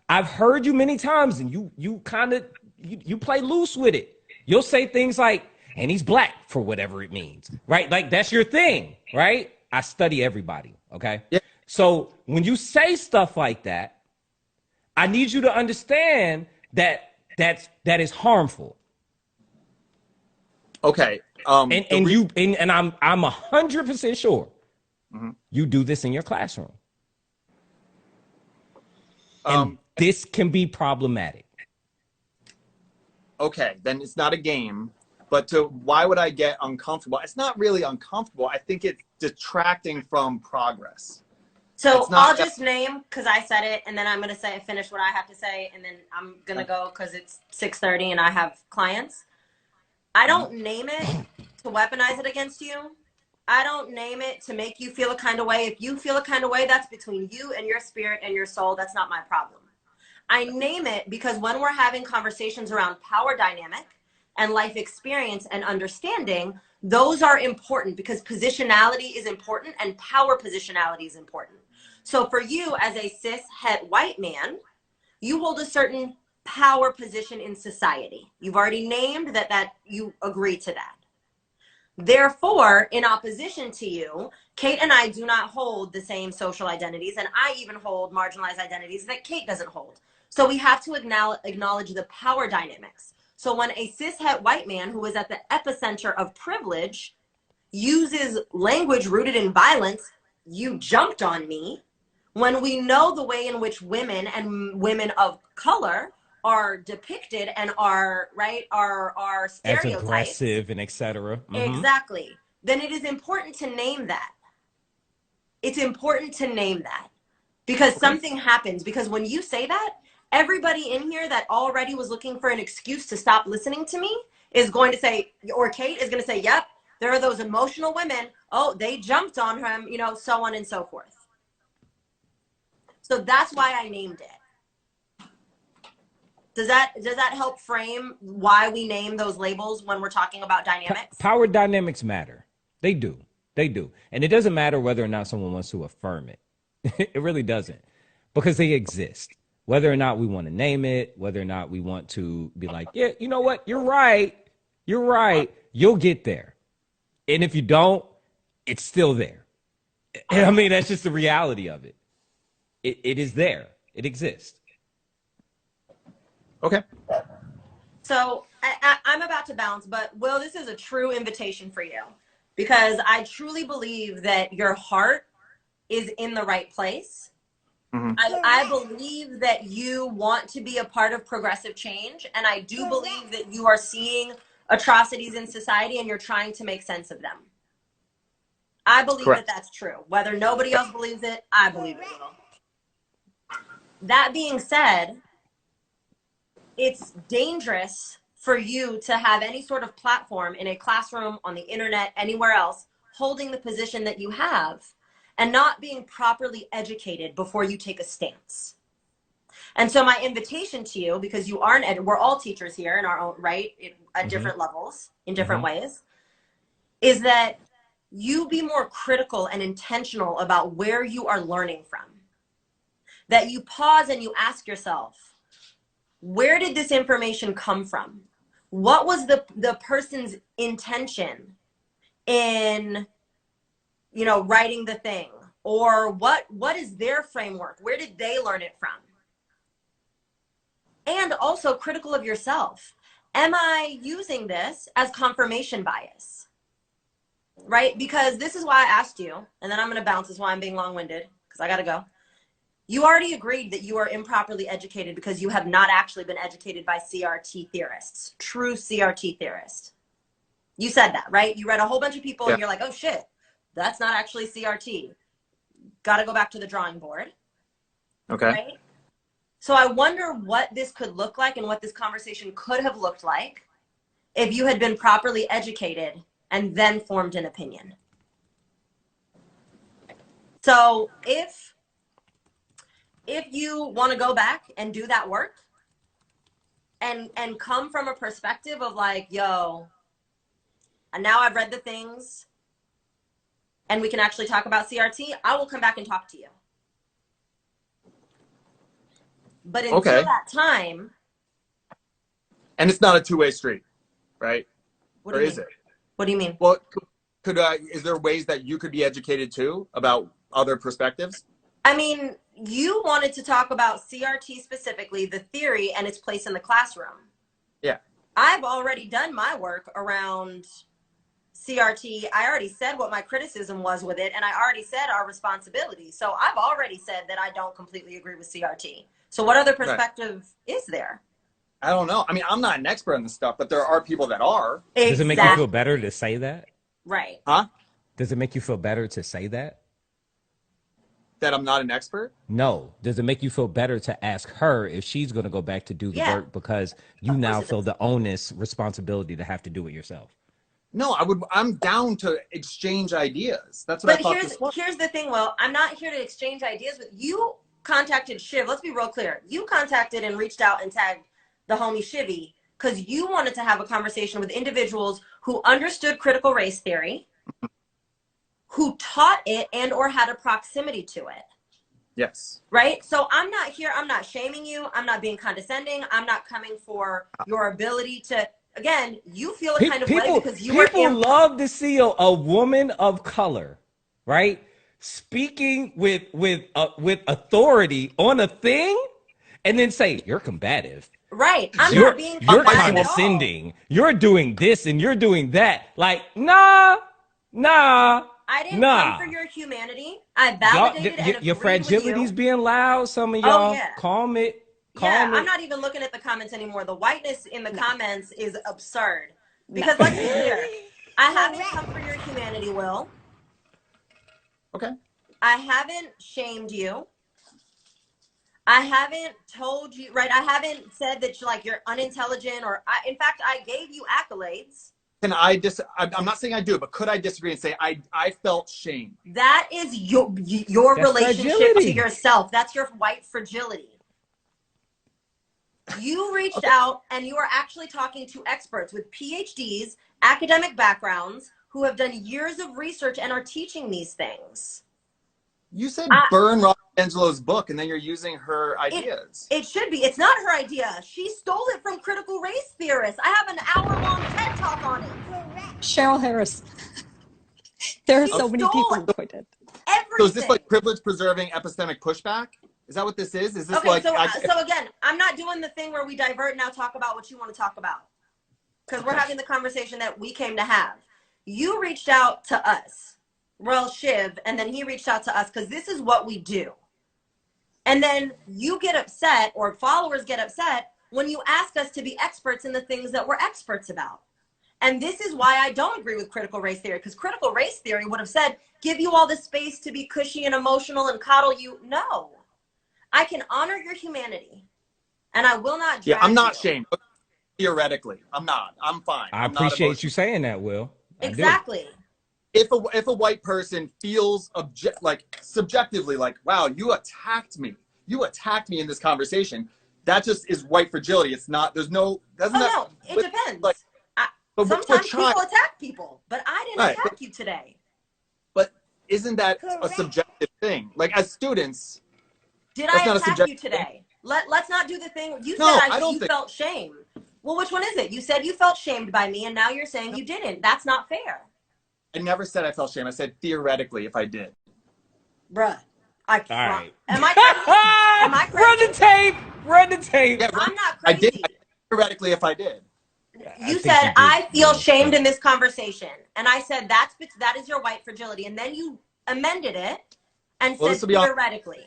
I've heard you many times, and you kind of you play loose with it. You'll say things like, and he's black, for whatever it means, right? Like that's your thing, right? I study everybody, okay? Yeah. So when you say stuff like that, I need you to understand that is harmful. Okay. And I'm 100% sure you do this in your classroom. And this can be problematic. Okay, then it's not a game. But why would I get uncomfortable? It's not really uncomfortable. I think it's detracting from progress. So I'll just name, because I said it, and then I'm going to finish what I have to say, and then I'm going to go because it's 6:30 and I have clients. I don't name it to weaponize it against you. I don't name it to make you feel a kind of way. If you feel a kind of way, that's between you and your spirit and your soul. That's not my problem. I name it because when we're having conversations around power dynamic and life experience and understanding, those are important because positionality is important and power positionality is important. So for you as a cis het white man, you hold a certain power position in society. You've already named that you agree to that. Therefore, in opposition to you, Kate and I do not hold the same social identities, and I even hold marginalized identities that Kate doesn't hold. So we have to acknowledge the power dynamics. So when a cis het white man who is at the epicenter of privilege uses language rooted in violence, you jumped on me, when we know the way in which women and women of color are depicted and are stereotyped as aggressive and etc. Exactly. Then it is important to name that. It's important to name that because something happens. Because when you say that, everybody in here that already was looking for an excuse to stop listening to me is going to say, or Kate is going to say, yep, there are those emotional women. Oh, they jumped on him, so on and so forth. So that's why I named it. Does that help frame why we name those labels when we're talking about dynamics? Power dynamics matter. They do. And it doesn't matter whether or not someone wants to affirm it. It really doesn't, because they exist. Whether or not we want to name it, whether or not we want to be like, yeah, you know what? You're right. You'll get there. And if you don't, it's still there. I mean, that's just the reality of it. It is there. It exists. Okay. So I'm about to bounce, but Will, this is a true invitation for you because I truly believe that your heart is in the right place. I believe that you want to be a part of progressive change. And I do believe that you are seeing atrocities in society and you're trying to make sense of them. I believe that that's true. Whether nobody else believes it, I believe it will. That being said, it's dangerous for you to have any sort of platform in a classroom, on the internet, anywhere else, holding the position that you have and not being properly educated before you take a stance. And so my invitation to you, because you are we're all teachers here in our own right, at different levels, in different ways, is that you be more critical and intentional about where you are learning from. That you pause and you ask yourself, where did this information come from? What was the person's intention in, writing the thing? Or what is their framework? Where did they learn it from? And also critical of yourself. Am I using this as confirmation bias? right? Because this is why I asked you, and then I'm going to bounce. This is why I'm being long-winded, because I got to go. You already agreed that you are improperly educated because you have not actually been educated by CRT theorists, true CRT theorists. You said that, right? You read a whole bunch of people and you're like, oh shit, that's not actually CRT. Got to go back to the drawing board. Okay. Right? So I wonder what this could look like and what this conversation could have looked like if you had been properly educated and then formed an opinion. So if you want to go back and do that work and come from a perspective of like, yo, and now I've read the things and we can actually talk about CRT, I will come back and talk to you. But until that time. And it's not a two-way street, right? What do you mean? Is it? What do you mean? Well, is there ways that you could be educated too about other perspectives? I mean, you wanted to talk about CRT specifically, the theory and its place in the classroom. Yeah. I've already done my work around CRT. I already said what my criticism was with it, and I already said our responsibility. So I've already said that I don't completely agree with CRT. So what other perspective is there? I don't know. I mean, I'm not an expert on this stuff, but there are people that are. Exactly. Does it make you feel better to say that? Right. Huh? Does it make you feel better to say that? That I'm not an expert? No. Does it make you feel better to ask her if she's going to go back to do the work because you now feel the onus, responsibility to have to do it yourself? No, I'm down to exchange ideas. That's what I thought this was. Here's the thing, Will. I'm not here to exchange ideas with you. Contacted Shiv. Let's be real clear. You contacted and reached out and tagged the homie Shivy because you wanted to have a conversation with individuals who understood critical race theory, who taught it and or had a proximity to it. Yes. Right? So I'm not here. I'm not shaming you. I'm not being condescending. I'm not coming for your ability to, again, you feel a kind of way because you people love to see a woman of color, right? Speaking with authority on a thing and then say, you're combative. Right. You're condescending. You're doing this and you're doing that. Like, nah. I didn't come for your humanity. I validated and your fragility's being loud. Some of y'all calm it. I'm not even looking at the comments anymore. The whiteness in the comments is absurd. Because let's be clear. I haven't come for your humanity, Will. Okay. I haven't shamed you. I haven't told you, right? I haven't said that you're unintelligent or in fact, I gave you accolades. Can I'm not saying I do, but could I disagree and say I felt shame? That is your relationship to yourself. That's your white fragility. You reached out and you are actually talking to experts with PhDs, academic backgrounds, who have done years of research and are teaching these things. You said burn Rob Angelo's book and then you're using her ideas. It should be. It's not her idea. She stole it from critical race theorists. I have an hour-long TED talk on it. Cheryl Harris. There are so many people who pointed. Everything. So is this like privilege preserving epistemic pushback? Is that what this is? Is this okay, so again, I'm not doing the thing where we divert and now talk about what you want to talk about. Because we're having the conversation that we came to have. You reached out to us, Shiv, and then he reached out to us because this is what we do. And then you get upset or followers get upset when you ask us to be experts in the things that we're experts about. And this is why I don't agree with critical race theory, because critical race theory would have said, give you all the space to be cushy and emotional and coddle you. No, I can honor your humanity and I will not. Yeah, I'm not shamed. Theoretically, I'm not. I'm fine. I appreciate you saying that, Will. Exactly. If a white person feels subjectively like, wow, you attacked me in this conversation, that just is white fragility. It's not. There's no. No, it depends. Like, sometimes people attack people, but I didn't attack you today. But isn't that a subjective thing? Like as students, did I attack you today? Let's not do the thing. You said you felt shame. Well, which one is it? You said you felt shamed by me, and now you're saying you didn't. That's not fair. I never said I felt shame. I said theoretically if I did. Bruh. All right. Am I crazy? Am I crazy? Run the tape. Yeah, I'm not crazy. I did theoretically if I did. You think said, you I did, feel yeah. shamed in this conversation. And I said, that is your white fragility. And then you amended it and Well, said this will be on. theoretically.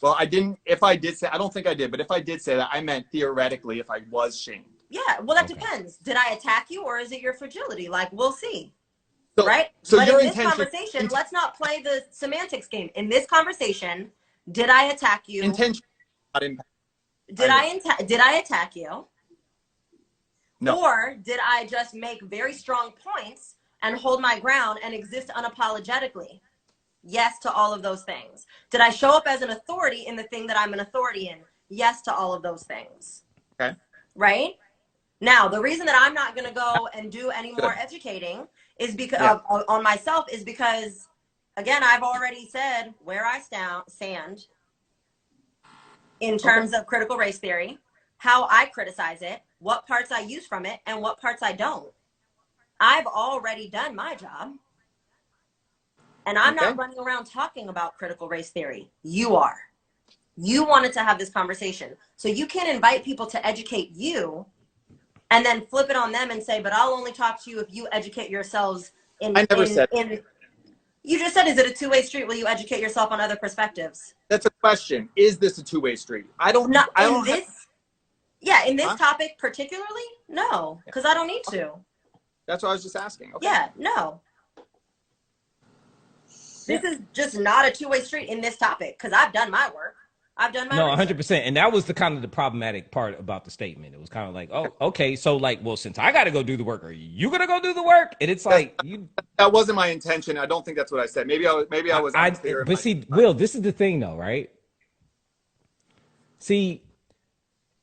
Well, I didn't. If I did say, I don't think I did, but if I did say that, I meant theoretically if I was shamed. Yeah, well, that Okay. depends. Did I attack you or is it your fragility? Like, we'll see. So, Right? So but your in this intention. conversation, let's not play the semantics game. In this conversation, did I attack you? Intention, not impact. Did I attack you? No. Or did I just make very strong points and hold my ground and exist unapologetically? Yes to all of those things. Did I show up as an authority in the thing that I'm an authority in? Yes to all of those things. Okay. Right? Now, the reason that I'm not going to go and do any more educating is because on myself is because, again, I've already said where I stand in terms of critical race theory, how I criticize it, what parts I use from it, and what parts I don't. I've already done my job. And I'm not running around talking about critical race theory. You are. You wanted to have this conversation. So you can't invite people to educate you and then flip it on them and say, but I'll only talk to you if you educate yourselves I never said. You just said, is it a two-way street? Will you educate yourself on other perspectives? That's a question. Is this a two-way street? In this topic particularly, no, because I don't need to. That's what I was just asking. Okay. Yeah, no. This is just not a two-way street in this topic because I've done my work. I've done my No, research. 100%. And that was the kind of the problematic part about the statement. It was kind of like, oh, okay, so like, well, since I got to go do the work, are you gonna go do the work? And it's like that wasn't my intention. I don't think that's what I said. Maybe I was unclear. But see, Will, this is the thing, though, right? See,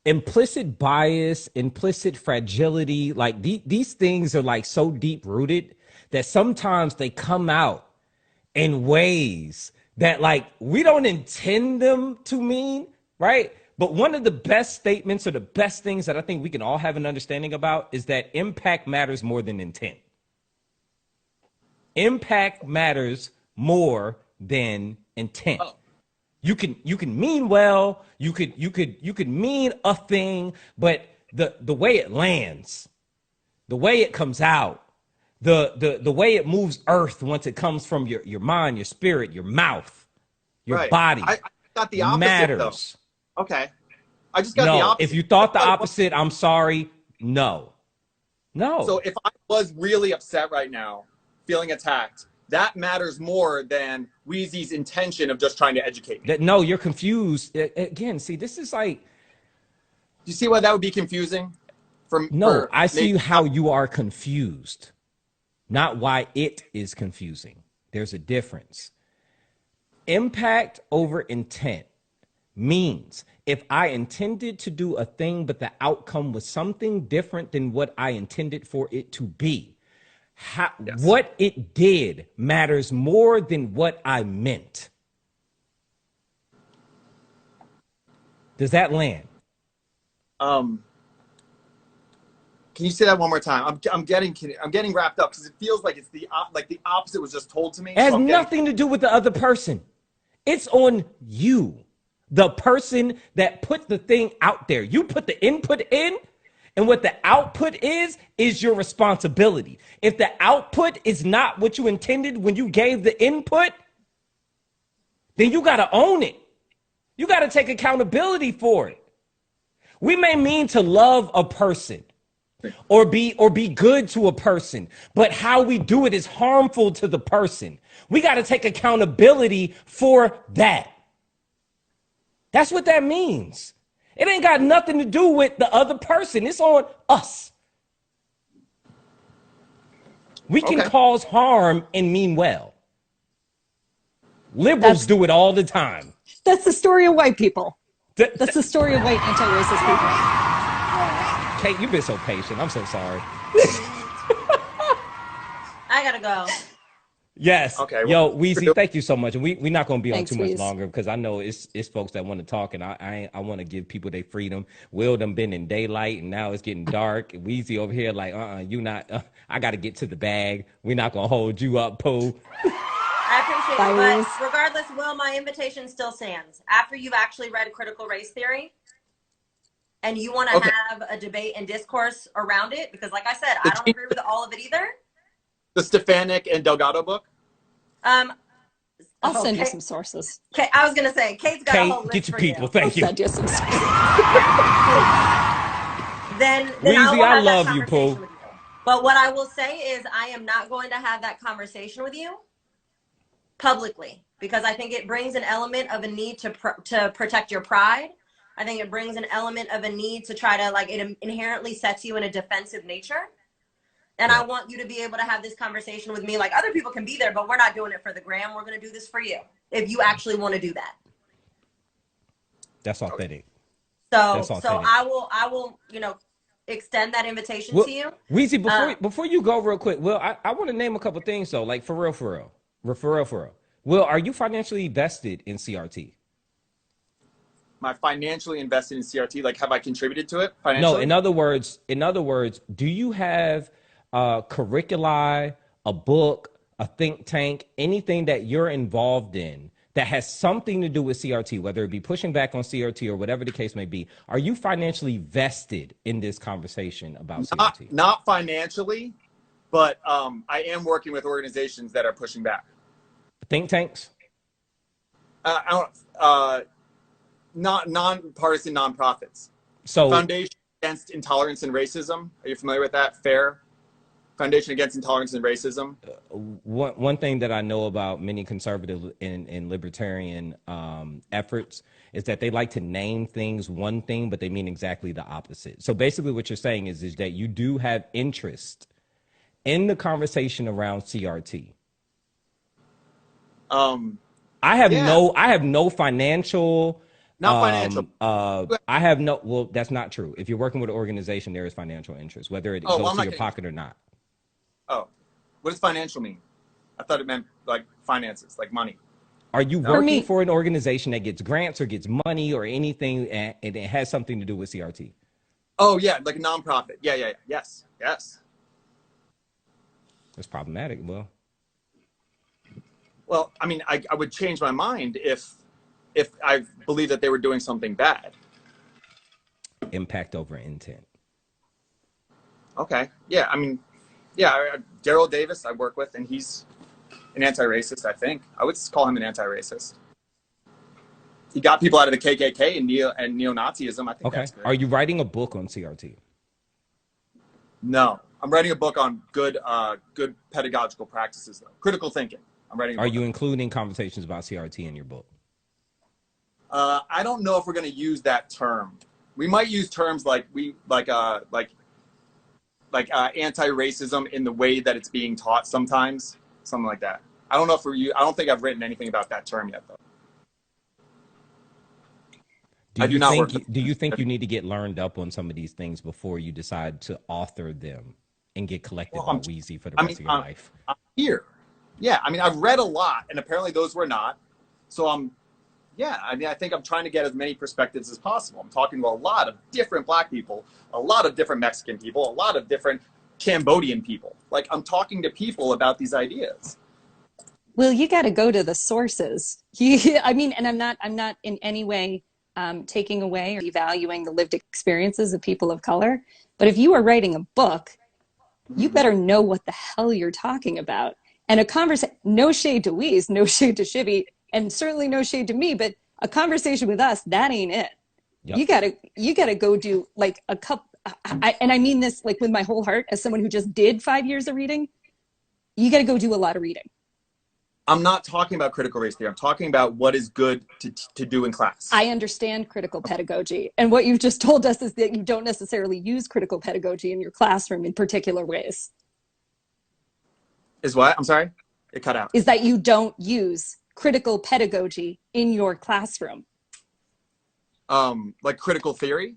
implicit bias, implicit fragility, like these things are like so deep rooted that sometimes they come out in ways that like we don't intend them to mean, right? But one of the best statements or the best things that I think we can all have an understanding about is that impact matters more than intent. Impact matters more than intent. Oh. You can mean well, you could mean a thing, but the way it lands, the way it comes out, the way it moves earth once it comes from your mind, your spirit, your mouth, your body. I got the opposite matters. Though. Okay. I just got the opposite. If you thought the opposite, I'm sorry. No. So if I was really upset right now, feeling attacked, that matters more than Wheezy's intention of just trying to educate me. No, you're confused. Again, see, this is like. Do you see why that would be confusing? I see how you are confused, not why it is confusing. There's a difference. Impact over intent means if I intended to do a thing, but the outcome was something different than what I intended for it to be, what it did matters more than what I meant. Does that land? Can you say that one more time? I'm getting wrapped up because it feels like it's the opposite was just told to me. It has nothing to do with the other person. It's on you, the person that put the thing out there. You put the input in, and what the output is your responsibility. If the output is not what you intended when you gave the input, then you got to own it. You got to take accountability for it. We may mean to love a person or be good to a person, but how we do it is harmful to the person. We got to take accountability for that. That's what that means. It ain't got nothing to do with the other person. It's on us. We can cause harm and mean well. Liberals do it all the time. That's the story of white people. That's the story of white anti-racist people. Kate, you've been so patient. I'm so sorry. I gotta go. Yes. Okay. Yo, Weezy, thank you so much. And we're not going to be on Thanks, too much Weez. longer because I know it's folks that want to talk, and I want to give people their freedom. Will them been in daylight, and now it's getting dark. Weezy over here like, you not. I got to get to the bag. We're not going to hold you up, Pooh. I appreciate Bye, it, Weez. but regardless, Will, my invitation still stands. After you've actually read critical race theory and you want to Okay. have a debate and discourse around it, because like I said, I don't agree with all of it either. The Stefanik and Delgado book? I'll send you okay. some sources. Okay, I was going to say, Kate's got a whole Kate, list get your for people. you. I'll Thank you. send you some sources. Then I Weezy, will I have that love you, conversation Pooh. with you. But what I will say is I am not going to have that conversation with you publicly, because I think it brings an element of a need to protect your pride. I think it brings an element of a need to try to, like, it inherently sets you in a defensive nature. And I want you to be able to have this conversation with me. Like, other people can be there, but we're not doing it for the gram. We're going to do this for you if you actually want to do that. That's authentic. So I will, extend that invitation to you. Weezy, before you go real quick, Will, I want to name a couple things though, like for real. Will, are you financially vested in CRT? Am I financially invested in CRT? Like, have I contributed to it financially? No, in other words, do you have curricula, a book, a think tank, anything that you're involved in that has something to do with CRT, whether it be pushing back on CRT or whatever the case may be? Are you financially vested in this conversation about CRT? Not financially, but I am working with organizations that are pushing back. Think tanks? Not nonpartisan nonprofits. So Foundation Against Intolerance and Racism. Are you familiar with that? FAIR. Foundation Against Intolerance and Racism. One thing that I know about many conservative and libertarian efforts is that they like to name things one thing, but they mean exactly the opposite. So basically what you're saying is that you do have interest in the conversation around CRT. I have no financial. Not financial. Well, that's not true. If you're working with an organization, there is financial interest, whether it goes to your pocket or not. Oh, what does financial mean? I thought it meant like finances, like money. Are you working for an organization that gets grants or gets money or anything, and it has something to do with CRT? Oh yeah, like a nonprofit. Yeah. Yes. That's problematic. Well, I mean, I would change my mind if I believe that they were doing something bad. Impact over intent. Okay. Yeah. I mean, Daryl Davis I work with, and he's an anti-racist, I think. I would call him an anti-racist. He got people out of the KKK and neo-Nazism. I think that's good. Are you writing a book on CRT? No. I'm writing a book on good pedagogical practices, though. Critical thinking. I'm writing a book. Are you including conversations about CRT in your book? I don't know if we're going to use that term. We might use terms like anti-racism in the way that it's being taught sometimes, something like that. I don't know if I don't think I've written anything about that term yet, though. Do you think you need to get learned up on some of these things before you decide to author them and get collected by Weezy for the rest of your life? I'm here. Yeah, I mean, I've read a lot, and apparently those were not. So I think I'm trying to get as many perspectives as possible. I'm talking to a lot of different Black people, a lot of different Mexican people, a lot of different Cambodian people. Like, I'm talking to people about these ideas. Well, you got to go to the sources. And I'm not in any way taking away or devaluing the lived experiences of people of color. But if you are writing a book, you better know what the hell you're talking about. And a conversation, no shade to Weez, no shade to Shivy, and certainly no shade to me, but a conversation with us, that ain't it. Yep. You gotta go do like a couple, and I mean this like with my whole heart as someone who just did 5 years of reading. You gotta go do a lot of reading. I'm not talking about critical race theory. I'm talking about what is good to do in class. I understand critical pedagogy. And what you've just told us is that you don't necessarily use critical pedagogy in your classroom in particular ways. Is what? I'm sorry? It cut out. Is that you don't use critical pedagogy in your classroom. Like critical theory?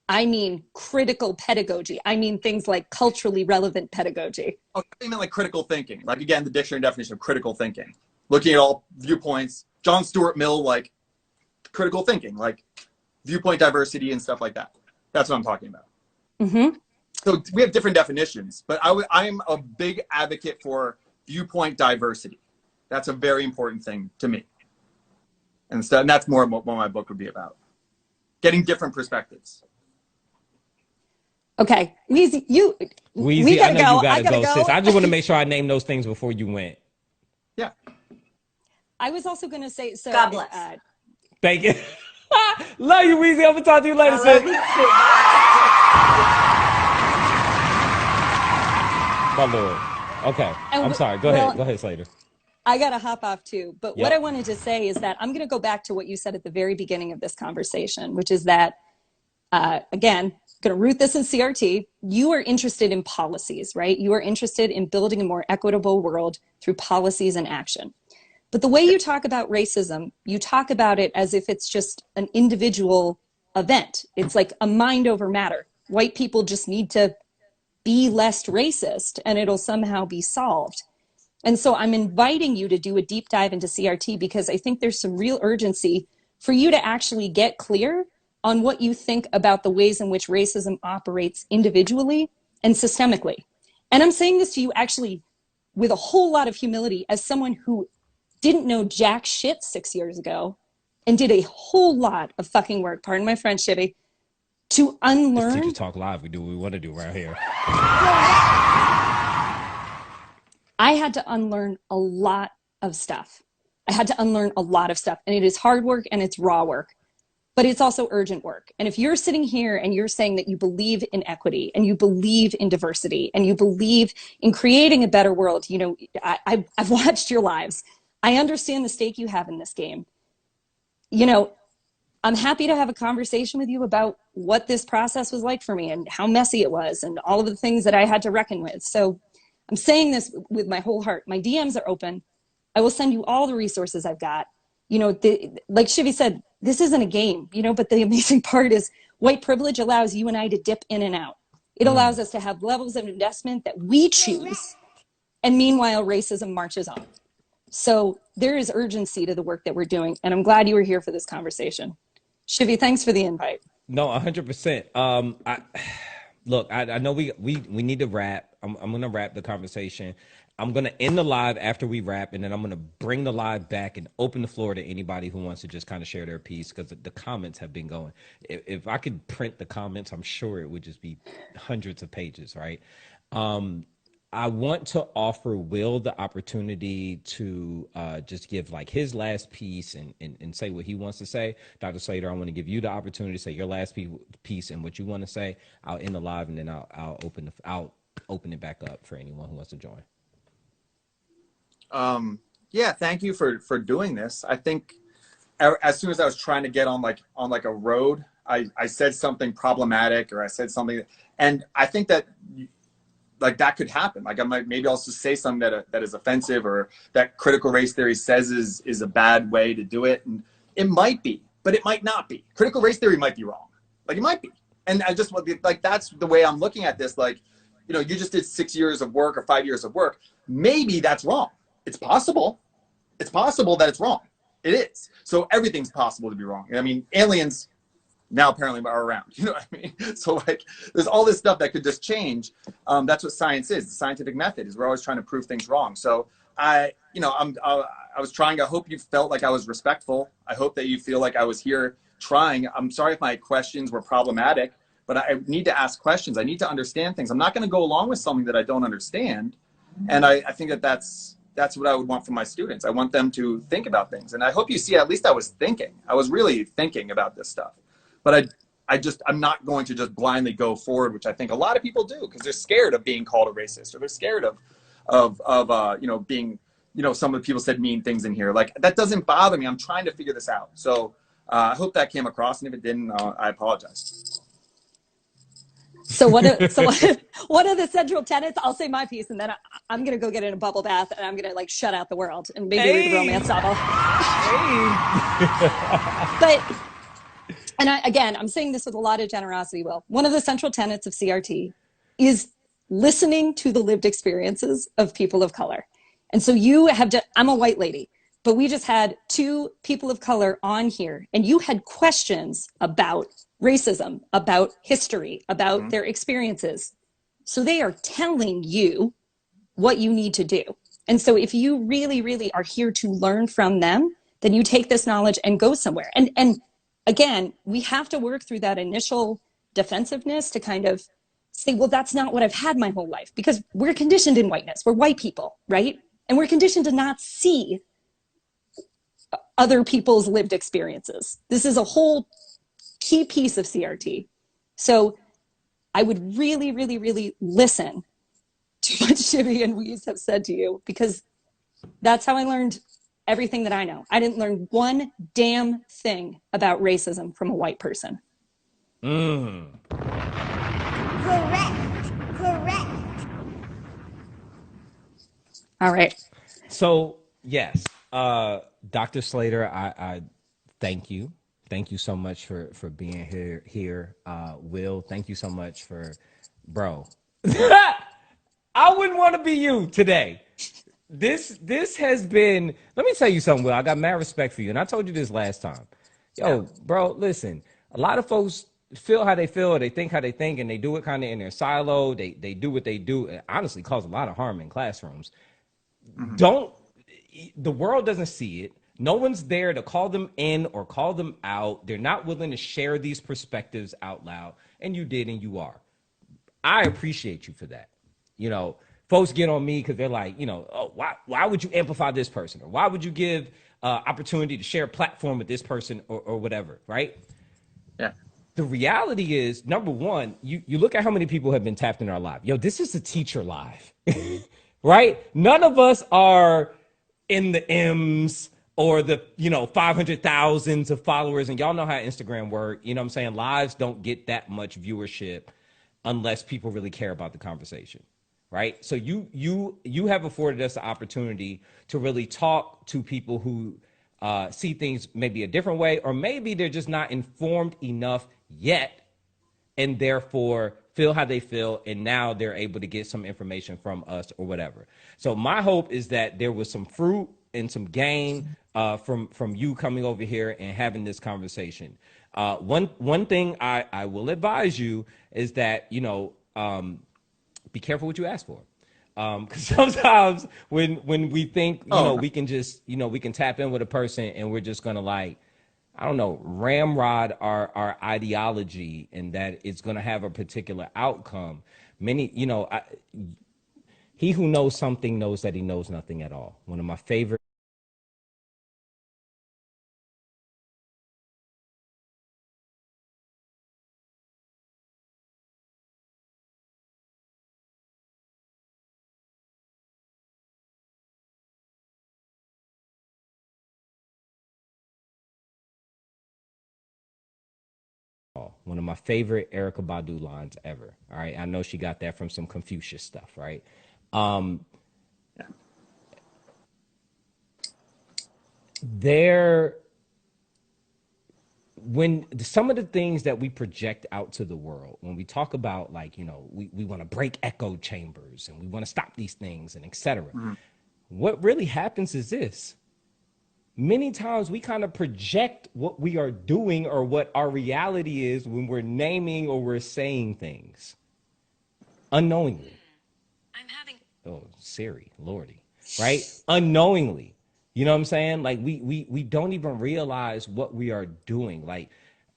I mean critical pedagogy. I mean things like culturally relevant pedagogy. Oh, I mean like critical thinking. Like, again, the dictionary definition of critical thinking. Looking at all viewpoints. John Stuart Mill, like critical thinking, like viewpoint diversity and stuff like that. That's what I'm talking about. Mm-hmm. So we have different definitions, but I'm a big advocate for viewpoint diversity. That's a very important thing to me. And so that's more what my book would be about. getting different perspectives. Okay, Weezy, we Weezy, I gotta know go. you gotta I gotta go, go. sis. I just want to make sure I name those things before you went. Yeah. I was also gonna say, so God bless. Thank you. Love you, Weezy. I'm gonna talk to you later, I sis. love you too. Bye. My lord. Okay. And I'm sorry. Go well, ahead. Go ahead, Slater. I got to hop off too. But what Yep. I wanted to say is that I'm going to go back to what you said at the very beginning of this conversation, which is that, again, going to root this in CRT. You are interested in policies, right? You are interested in building a more equitable world through policies and action. But the way you talk about racism, you talk about it as if it's just an individual event. It's like a mind over matter. White people just need to be less racist and it'll somehow be solved. And so I'm inviting you to do a deep dive into CRT because I think there's some real urgency for you to actually get clear on what you think about the ways in which racism operates individually and systemically. And I'm saying this to you actually with a whole lot of humility as someone who didn't know jack shit 6 years ago and did a whole lot of fucking work, pardon my French, Chivy, to It's unlearn. Teacher Talk Live. We do what we want to do right here. I had to unlearn a lot of stuff. I had to unlearn a lot of stuff. And it is hard work and it's raw work, but it's also urgent work. And if you're sitting here and you're saying that you believe in equity and you believe in diversity and you believe in creating a better world, you know, I've watched your lives. I understand the stake you have in this game. You know, I'm happy to have a conversation with you about what this process was like for me and how messy it was and all of the things that I had to reckon with. So I'm saying this with my whole heart. My DMs are open. I will send you all the resources I've got. You know, like Shivy said, this isn't a game, you know, but the amazing part is white privilege allows you and I to dip in and out. It allows us to have levels of investment that we choose. And meanwhile, racism marches on. So there is urgency to the work that we're doing. And I'm glad you were here for this conversation. Shivy, thanks for the invite. No, 100%. Look, I know we need to wrap. I'm gonna wrap the conversation. I'm gonna end the live after we wrap, and then I'm gonna bring the live back and open the floor to anybody who wants to just kind of share their piece because the comments have been going. If I could print the comments, I'm sure it would just be hundreds of pages, right? I want to offer Will the opportunity to just give like his last piece and say what he wants to say. Dr. Slater, I want to give you the opportunity to say your last piece and what you want to say. I'll end the live and then I'll open it back up for anyone who wants to join. Yeah, thank you for doing this. I think as soon as I was trying to get on a road, I said something problematic or I said something, and I think that like that could happen. Like maybe I'll just say something that is offensive or that critical race theory says is a bad way to do it. And it might be, but it might not be. Critical race theory might be wrong. Like it might be. And I just like, that's the way I'm looking at this. Like, you know, you just did 6 years of work or 5 years of work. Maybe that's wrong. It's possible. It's possible that it's wrong. It is. So everything's possible to be wrong. I mean, aliens now apparently are around, you know what I mean? So like, there's all this stuff that could just change. That's what science is. The scientific method is we're always trying to prove things wrong. So I was trying, I hope you felt like I was respectful. I hope that you feel like I was here trying. I'm sorry if my questions were problematic, but I need to ask questions. I need to understand things. I'm not going to go along with something that I don't understand. And I think that's what I would want from my students. I want them to think about things. And I hope you see, at least I was thinking. I was really thinking about this stuff. But I'm not going to just blindly go forward, which I think a lot of people do because they're scared of being called a racist or they're scared of being, some of the people said mean things in here. Like that doesn't bother me. I'm trying to figure this out. So I hope that came across. And if it didn't, I apologize. So one of the central tenets, I'll say my piece and then I'm going to go get in a bubble bath and I'm going to like shut out the world and maybe read a romance novel. But and I'm saying this with a lot of generosity, Will. One of the central tenets of CRT is listening to the lived experiences of people of color. And so I'm a white lady, but we just had 2 people of color on here and you had questions about racism, about history, about their experiences. So they are telling you what you need to do. And so if you really, really are here to learn from them, then you take this knowledge and go somewhere. And again, we have to work through that initial defensiveness to kind of say, well, that's not what I've had my whole life, because we're conditioned in whiteness. We're white people, right? And we're conditioned to not see other people's lived experiences. This is a whole key piece of CRT. So I would really, really, really listen to what Shivy and Weeze have said to you, because that's how I learned everything that I know. I didn't learn one damn thing about racism from a white person. Correct. Correct. All right. So yes, Dr. Slater, I thank you. Thank you so much for being here. Will, thank you so much for, bro. I wouldn't want to be you today. This has been, let me tell you something, Will. I got mad respect for you. And I told you this last time. Yo, bro, listen, a lot of folks feel how they feel, they think how they think, and they do it kind of in their silo. They do what they do. It honestly cause a lot of harm in classrooms. The world doesn't see it. No one's there to call them in or call them out. They're not willing to share these perspectives out loud. And you did, and you are. I appreciate you for that. You know, folks get on me because they're like, you know, oh, why would you amplify this person? Or why would you give opportunity to share a platform with this person or whatever, right? Yeah. The reality is, number one, you look at how many people have been tapped in our live. Yo, this is a teacher live, right? None of us are in the M's or the, 500,000s of followers. And y'all know how Instagram work. You know what I'm saying? Lives don't get that much viewership unless people really care about the conversation, right? So you have afforded us the opportunity to really talk to people who see things maybe a different way, or maybe they're just not informed enough yet, and therefore feel how they feel, and now they're able to get some information from us or whatever. So my hope is that there was some fruit and some gain from you coming over here and having this conversation. One thing I will advise you is that, be careful what you ask for. Because sometimes when we think, we can just, we can tap in with a person and we're just going to ramrod our ideology, and that it's going to have a particular outcome. He who knows something knows that he knows nothing at all. One of my favorite. One of my favorite Erykah Badu lines ever. All right. I know she got that from some Confucius stuff, right? When some of the things that we project out to the world, when we talk about we want to break echo chambers and we want to stop these things and etc. What really happens is this. Many times we kind of project what we are doing or what our reality is when we're naming or we're saying things unknowingly. Siri, Lordy, right? Unknowingly. You know what I'm saying? Like we don't even realize what we are doing. Like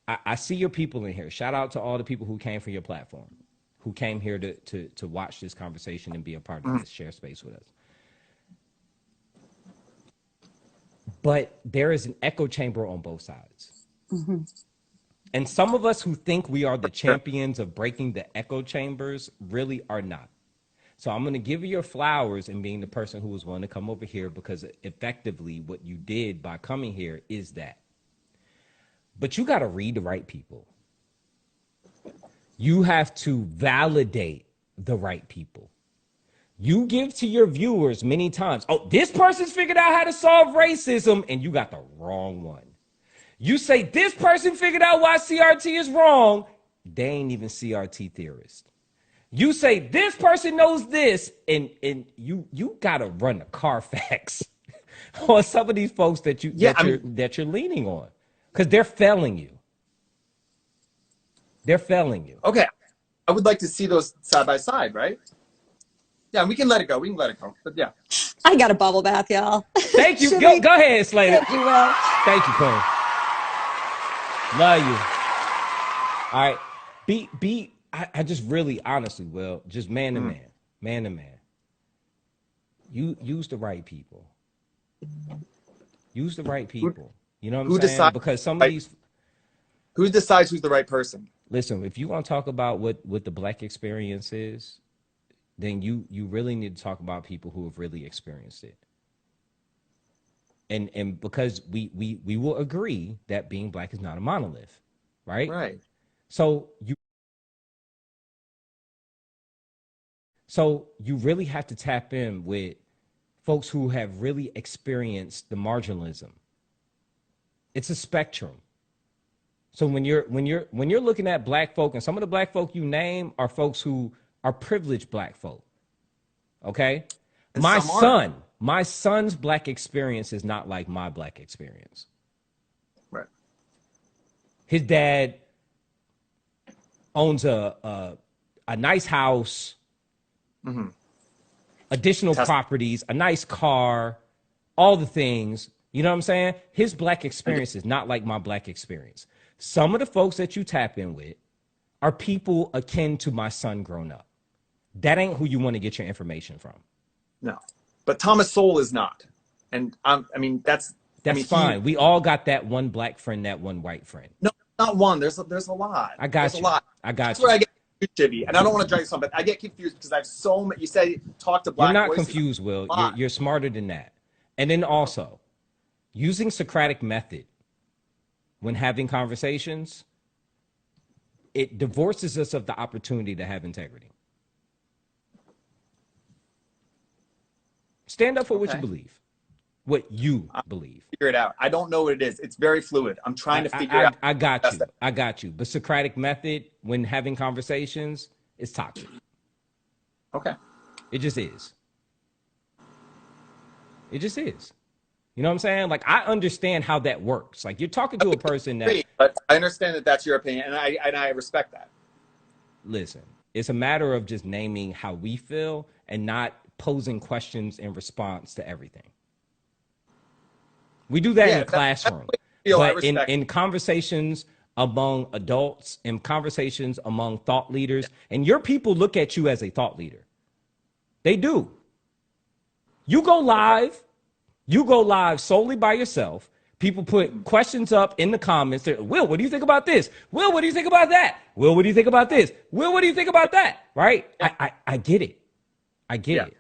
I see your people in here. Shout out to all the people who came from your platform, who came here to watch this conversation and be a part of this, share space with us. But there is an echo chamber on both sides. And some of us who think we are the champions of breaking the echo chambers really are not. So I'm going to give you your flowers in being the person who was willing to come over here, because effectively what you did by coming here is that. But you got to read the right people. You have to validate the right people. You give to your viewers many times, oh, this person's figured out how to solve racism, and you got the wrong one. You say this person figured out why CRT is wrong, they ain't even CRT theorists. You say this person knows this, and you gotta run the Carfax on some of these folks that you're leaning on, because they're failing you. They're failing you. Okay, I would like to see those side by side, right? Yeah, we can let it go. But yeah. I got a bubble bath, y'all. Thank you. Go ahead, Slater. Thank you, Will. Thank you, Queen. Love you. All right. I just really honestly, Will, just man to man. You use the right people. Use the right people. You know what I'm Who saying? decides? Because some of Right. these, Who decides who's the right person? listen, if you want to talk about what the Black experience is, then you really need to talk about people who have really experienced it. And because we will agree that being Black is not a monolith, right? Right. So you really have to tap in with folks who have really experienced the marginalism. It's a spectrum. So when you're looking at Black folk, and some of the Black folk you name are folks who are privileged Black folk. Okay? And My son's Black experience is not like my Black experience. Right. His dad owns a nice house, additional properties, a nice car, all the things. You know what I'm saying? His Black experience is not like my Black experience. Some of the folks that you tap in with are people akin to my son grown up. That ain't who you want to get your information from. No, but Thomas Sowell is not, and I mean that's fine. We all got that one Black friend, that one white friend. No, not one. There's a lot. I got There's you. a lot. I got That's you. where I get confused, Jimmy, and I don't want to drag this on, but I get confused because I have so many. You say talk to Black. You're not voices. confused, Will. You're smarter than that. And then also, using Socratic method when having conversations, it divorces us of the opportunity to have integrity. Stand up for what you believe. What you believe. Figure it out. I don't know what it is. It's very fluid. I'm trying to figure it out. I got you. But Socratic method when having conversations is toxic. Okay. It just is. It just is. You know what I'm saying? Like, I understand how that works. Like, you're talking to a person that... But I understand that that's your opinion, and I respect that. Listen, it's a matter of just naming how we feel and not posing questions in response to everything. We do that in the classroom. But in conversations among adults, in conversations among thought leaders, and your people look at you as a thought leader. They do. You go live solely by yourself. People put questions up in the comments. Will, what do you think about this? Will, what do you think about that? Will, what do you think about this? Will, what do you think about that? Right? I get it. I get it.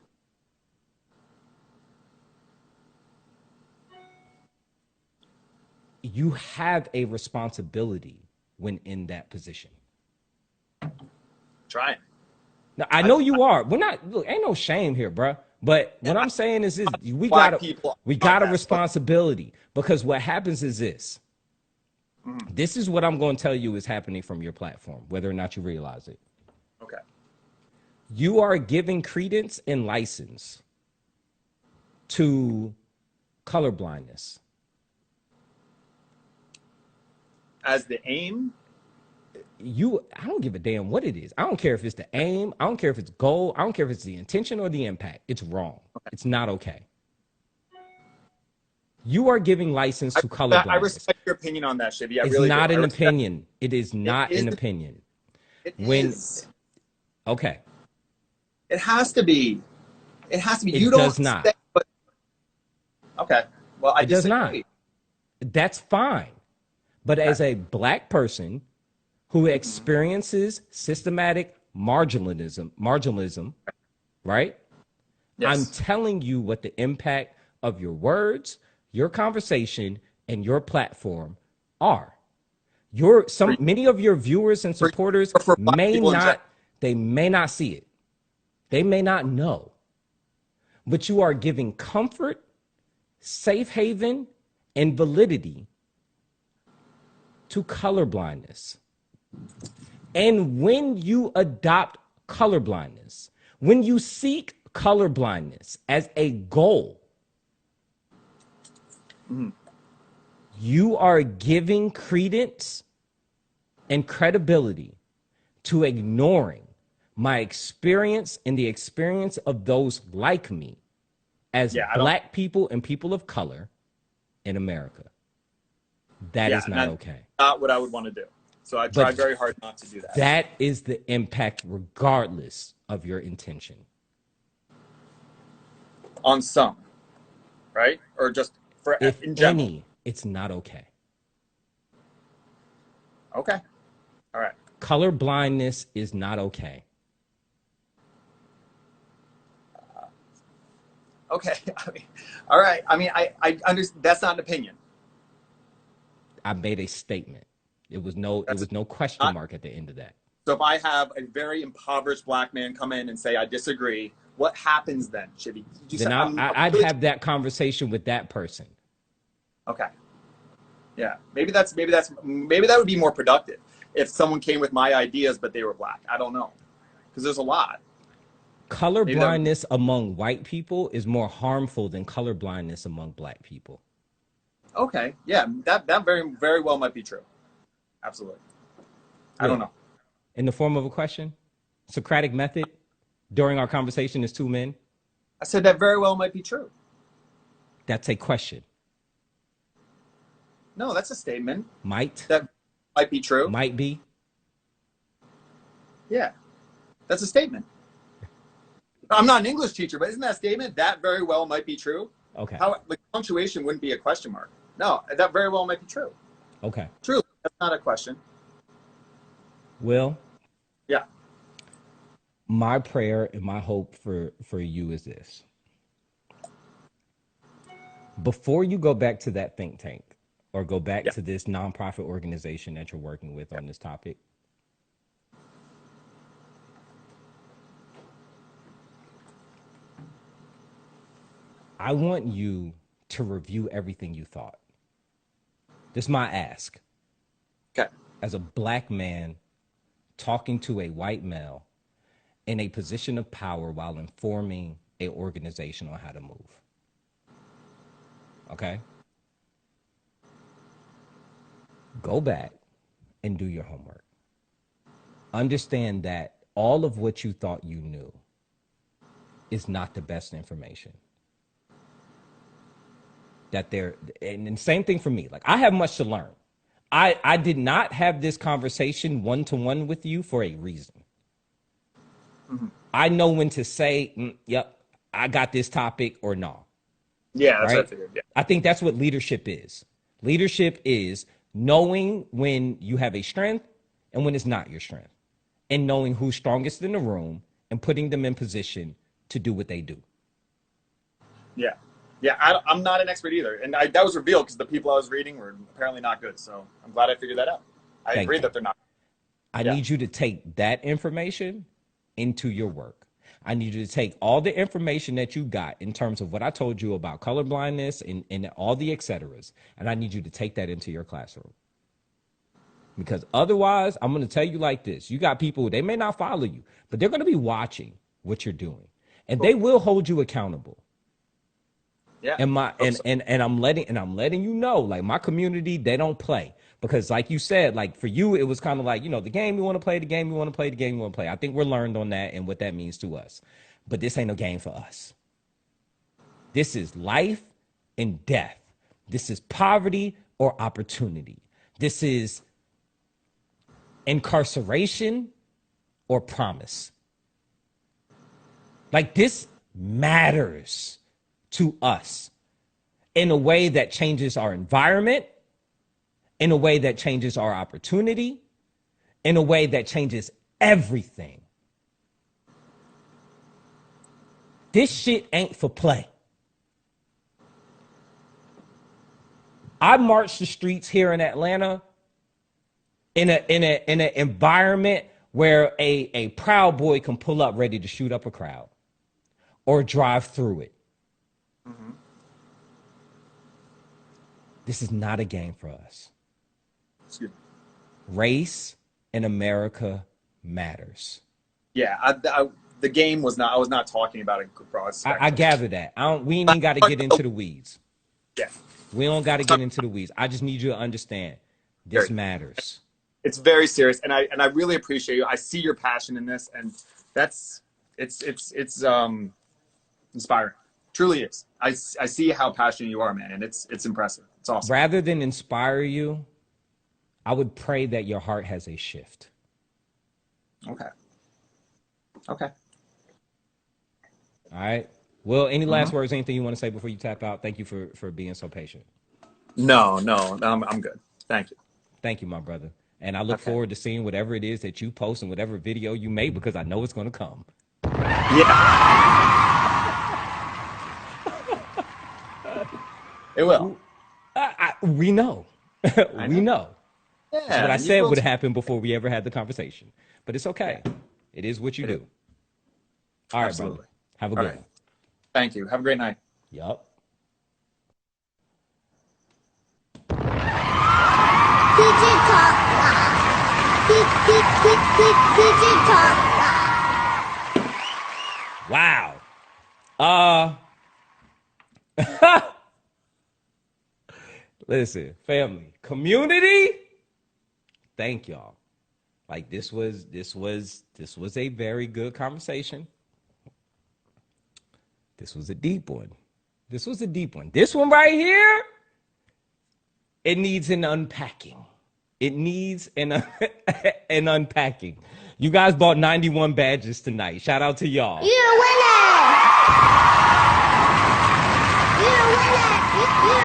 You have a responsibility when in that position. Trying. Now, I know you are. We're not, look, ain't no shame here, bro. But what I'm saying is we got a responsibility, because what happens is this. This is what I'm going to tell you is happening from your platform, whether or not you realize it. Okay. You are giving credence and license to colorblindness. As the aim? I don't give a damn what it is. I don't care if it's the aim. I don't care if it's goal. I don't care if it's the intention or the impact. It's wrong. Okay. It's not okay. You are giving license to colorblindness. I respect your opinion on that, Shivy. It's not an opinion. It is not an opinion. It is. Okay. It has to be. It has to be. It does not. Okay. Well, I does not. That's fine. But as a Black person who experiences systematic marginalism, right? Yes. I'm telling you what the impact of your words, your conversation, and your platform are. Many of your viewers and supporters may not see it. They may not know. But you are giving comfort, safe haven, and validity to colorblindness. And when you adopt colorblindness, when you seek colorblindness as a goal, you are giving credence and credibility to ignoring my experience and the experience of those like me as Black people and people of color in America. That Yeah, is not okay. Not what I would want to do. So I try very hard not to do that. That is the impact regardless of your intention. On some, right? Or just for If in general. any, it's not okay. Okay. All right. Color blindness is not okay. Okay. I mean, all right. I mean, I understand. That's not an opinion. I made a statement. It was no question mark at the end of that. So if I have a very impoverished black man come in and say, I disagree, what happens then? Then I'd have that conversation with that person. Okay. Yeah. Maybe that would be more productive if someone came with my ideas, but they were black. I don't know. Because there's a lot. Color blindness among white people is more harmful than color blindness among black people. Okay. Yeah. That very, very well might be true. Absolutely. I don't know. In the form of a question? Socratic method during our conversation as two men? I said that very well might be true. That's a question. No, that's a statement. Might. That might be true. Might be. Yeah. That's a statement. I'm not an English teacher, but isn't that a statement? That very well might be true. Okay. Punctuation wouldn't be a question mark. No, that very well might be true. Okay. True. That's not a question. Will? Yeah. My prayer and my hope for you is this. Before you go back to that think tank or go back to this nonprofit organization that you're working with on this topic, I want you to review everything you thought. This is my ask. Okay. As a black man talking to a white male in a position of power while informing an organization on how to move. Okay? Go back and do your homework. Understand that all of what you thought you knew is not the best information. And the same thing for me. Like, I have much to learn. I did not have this conversation one-to-one with you for a reason. Mm-hmm. I know when to say, yep, I got this topic or no. Yeah, that's right? what I figured. Yeah. I think that's what leadership is. Leadership is knowing when you have a strength and when it's not your strength. And knowing who's strongest in the room and putting them in position to do what they do. Yeah. Yeah, I'm not an expert either. And that was revealed because the people I was reading were apparently not good. So I'm glad I figured that out. I agree that they're not. I need you to take that information into your work. I need you to take all the information that you got in terms of what I told you about colorblindness and all the et ceteras. And I need you to take that into your classroom. Because otherwise, I'm going to tell you like this. You got people, they may not follow you, but they're going to be watching what you're doing. And they will hold you accountable. Yeah. And I'm letting you know, like, my community, they don't play. Because like you said, like, for you, it was kind of like, the game you want to play, the game you want to play, the game you want to play. I think we're learned on that and what that means to us. But this ain't no game for us. This is life and death. This is poverty or opportunity. This is incarceration or promise. Like, this matters to us in a way that changes our environment, in a way that changes our opportunity, in a way that changes everything. This shit ain't for play. I marched the streets here in Atlanta in an environment where a Proud Boy can pull up ready to shoot up a crowd or drive through it. Mm-hmm. This is not a game for us. Race in America matters. Yeah, the game was not. I was not talking about it. I gather that. We ain't even got to get into the weeds. Yeah, we don't got to get into the weeds. I just need you to understand this matters. It's very serious, and I really appreciate you. I see your passion in this, and it's inspiring. Truly is. I see how passionate you are, man, and it's impressive. It's awesome. Rather than inspire you, I would pray that your heart has a shift. Okay. All right. Will, any last words, anything you want to say before you tap out? Thank you for being so patient. No, I'm good. Thank you. Thank you, my brother. And I look forward to seeing whatever it is that you post and whatever video you make, because I know it's going to come. Yeah. It will. We know. We know. Yeah. That's what I said would happen before we ever had the conversation. But it's okay. Yeah. It is what you do. All right, Absolutely. brother. Have a good one. Thank you. Have a great night. Yup. Digital. Digital. Wow. Listen, family, community. Thank y'all. Like this was a very good conversation. This was a deep one. This one right here, it needs an unpacking. It needs an unpacking. You guys bought 91 badges tonight. Shout out to y'all. You're a winner. You're a winner.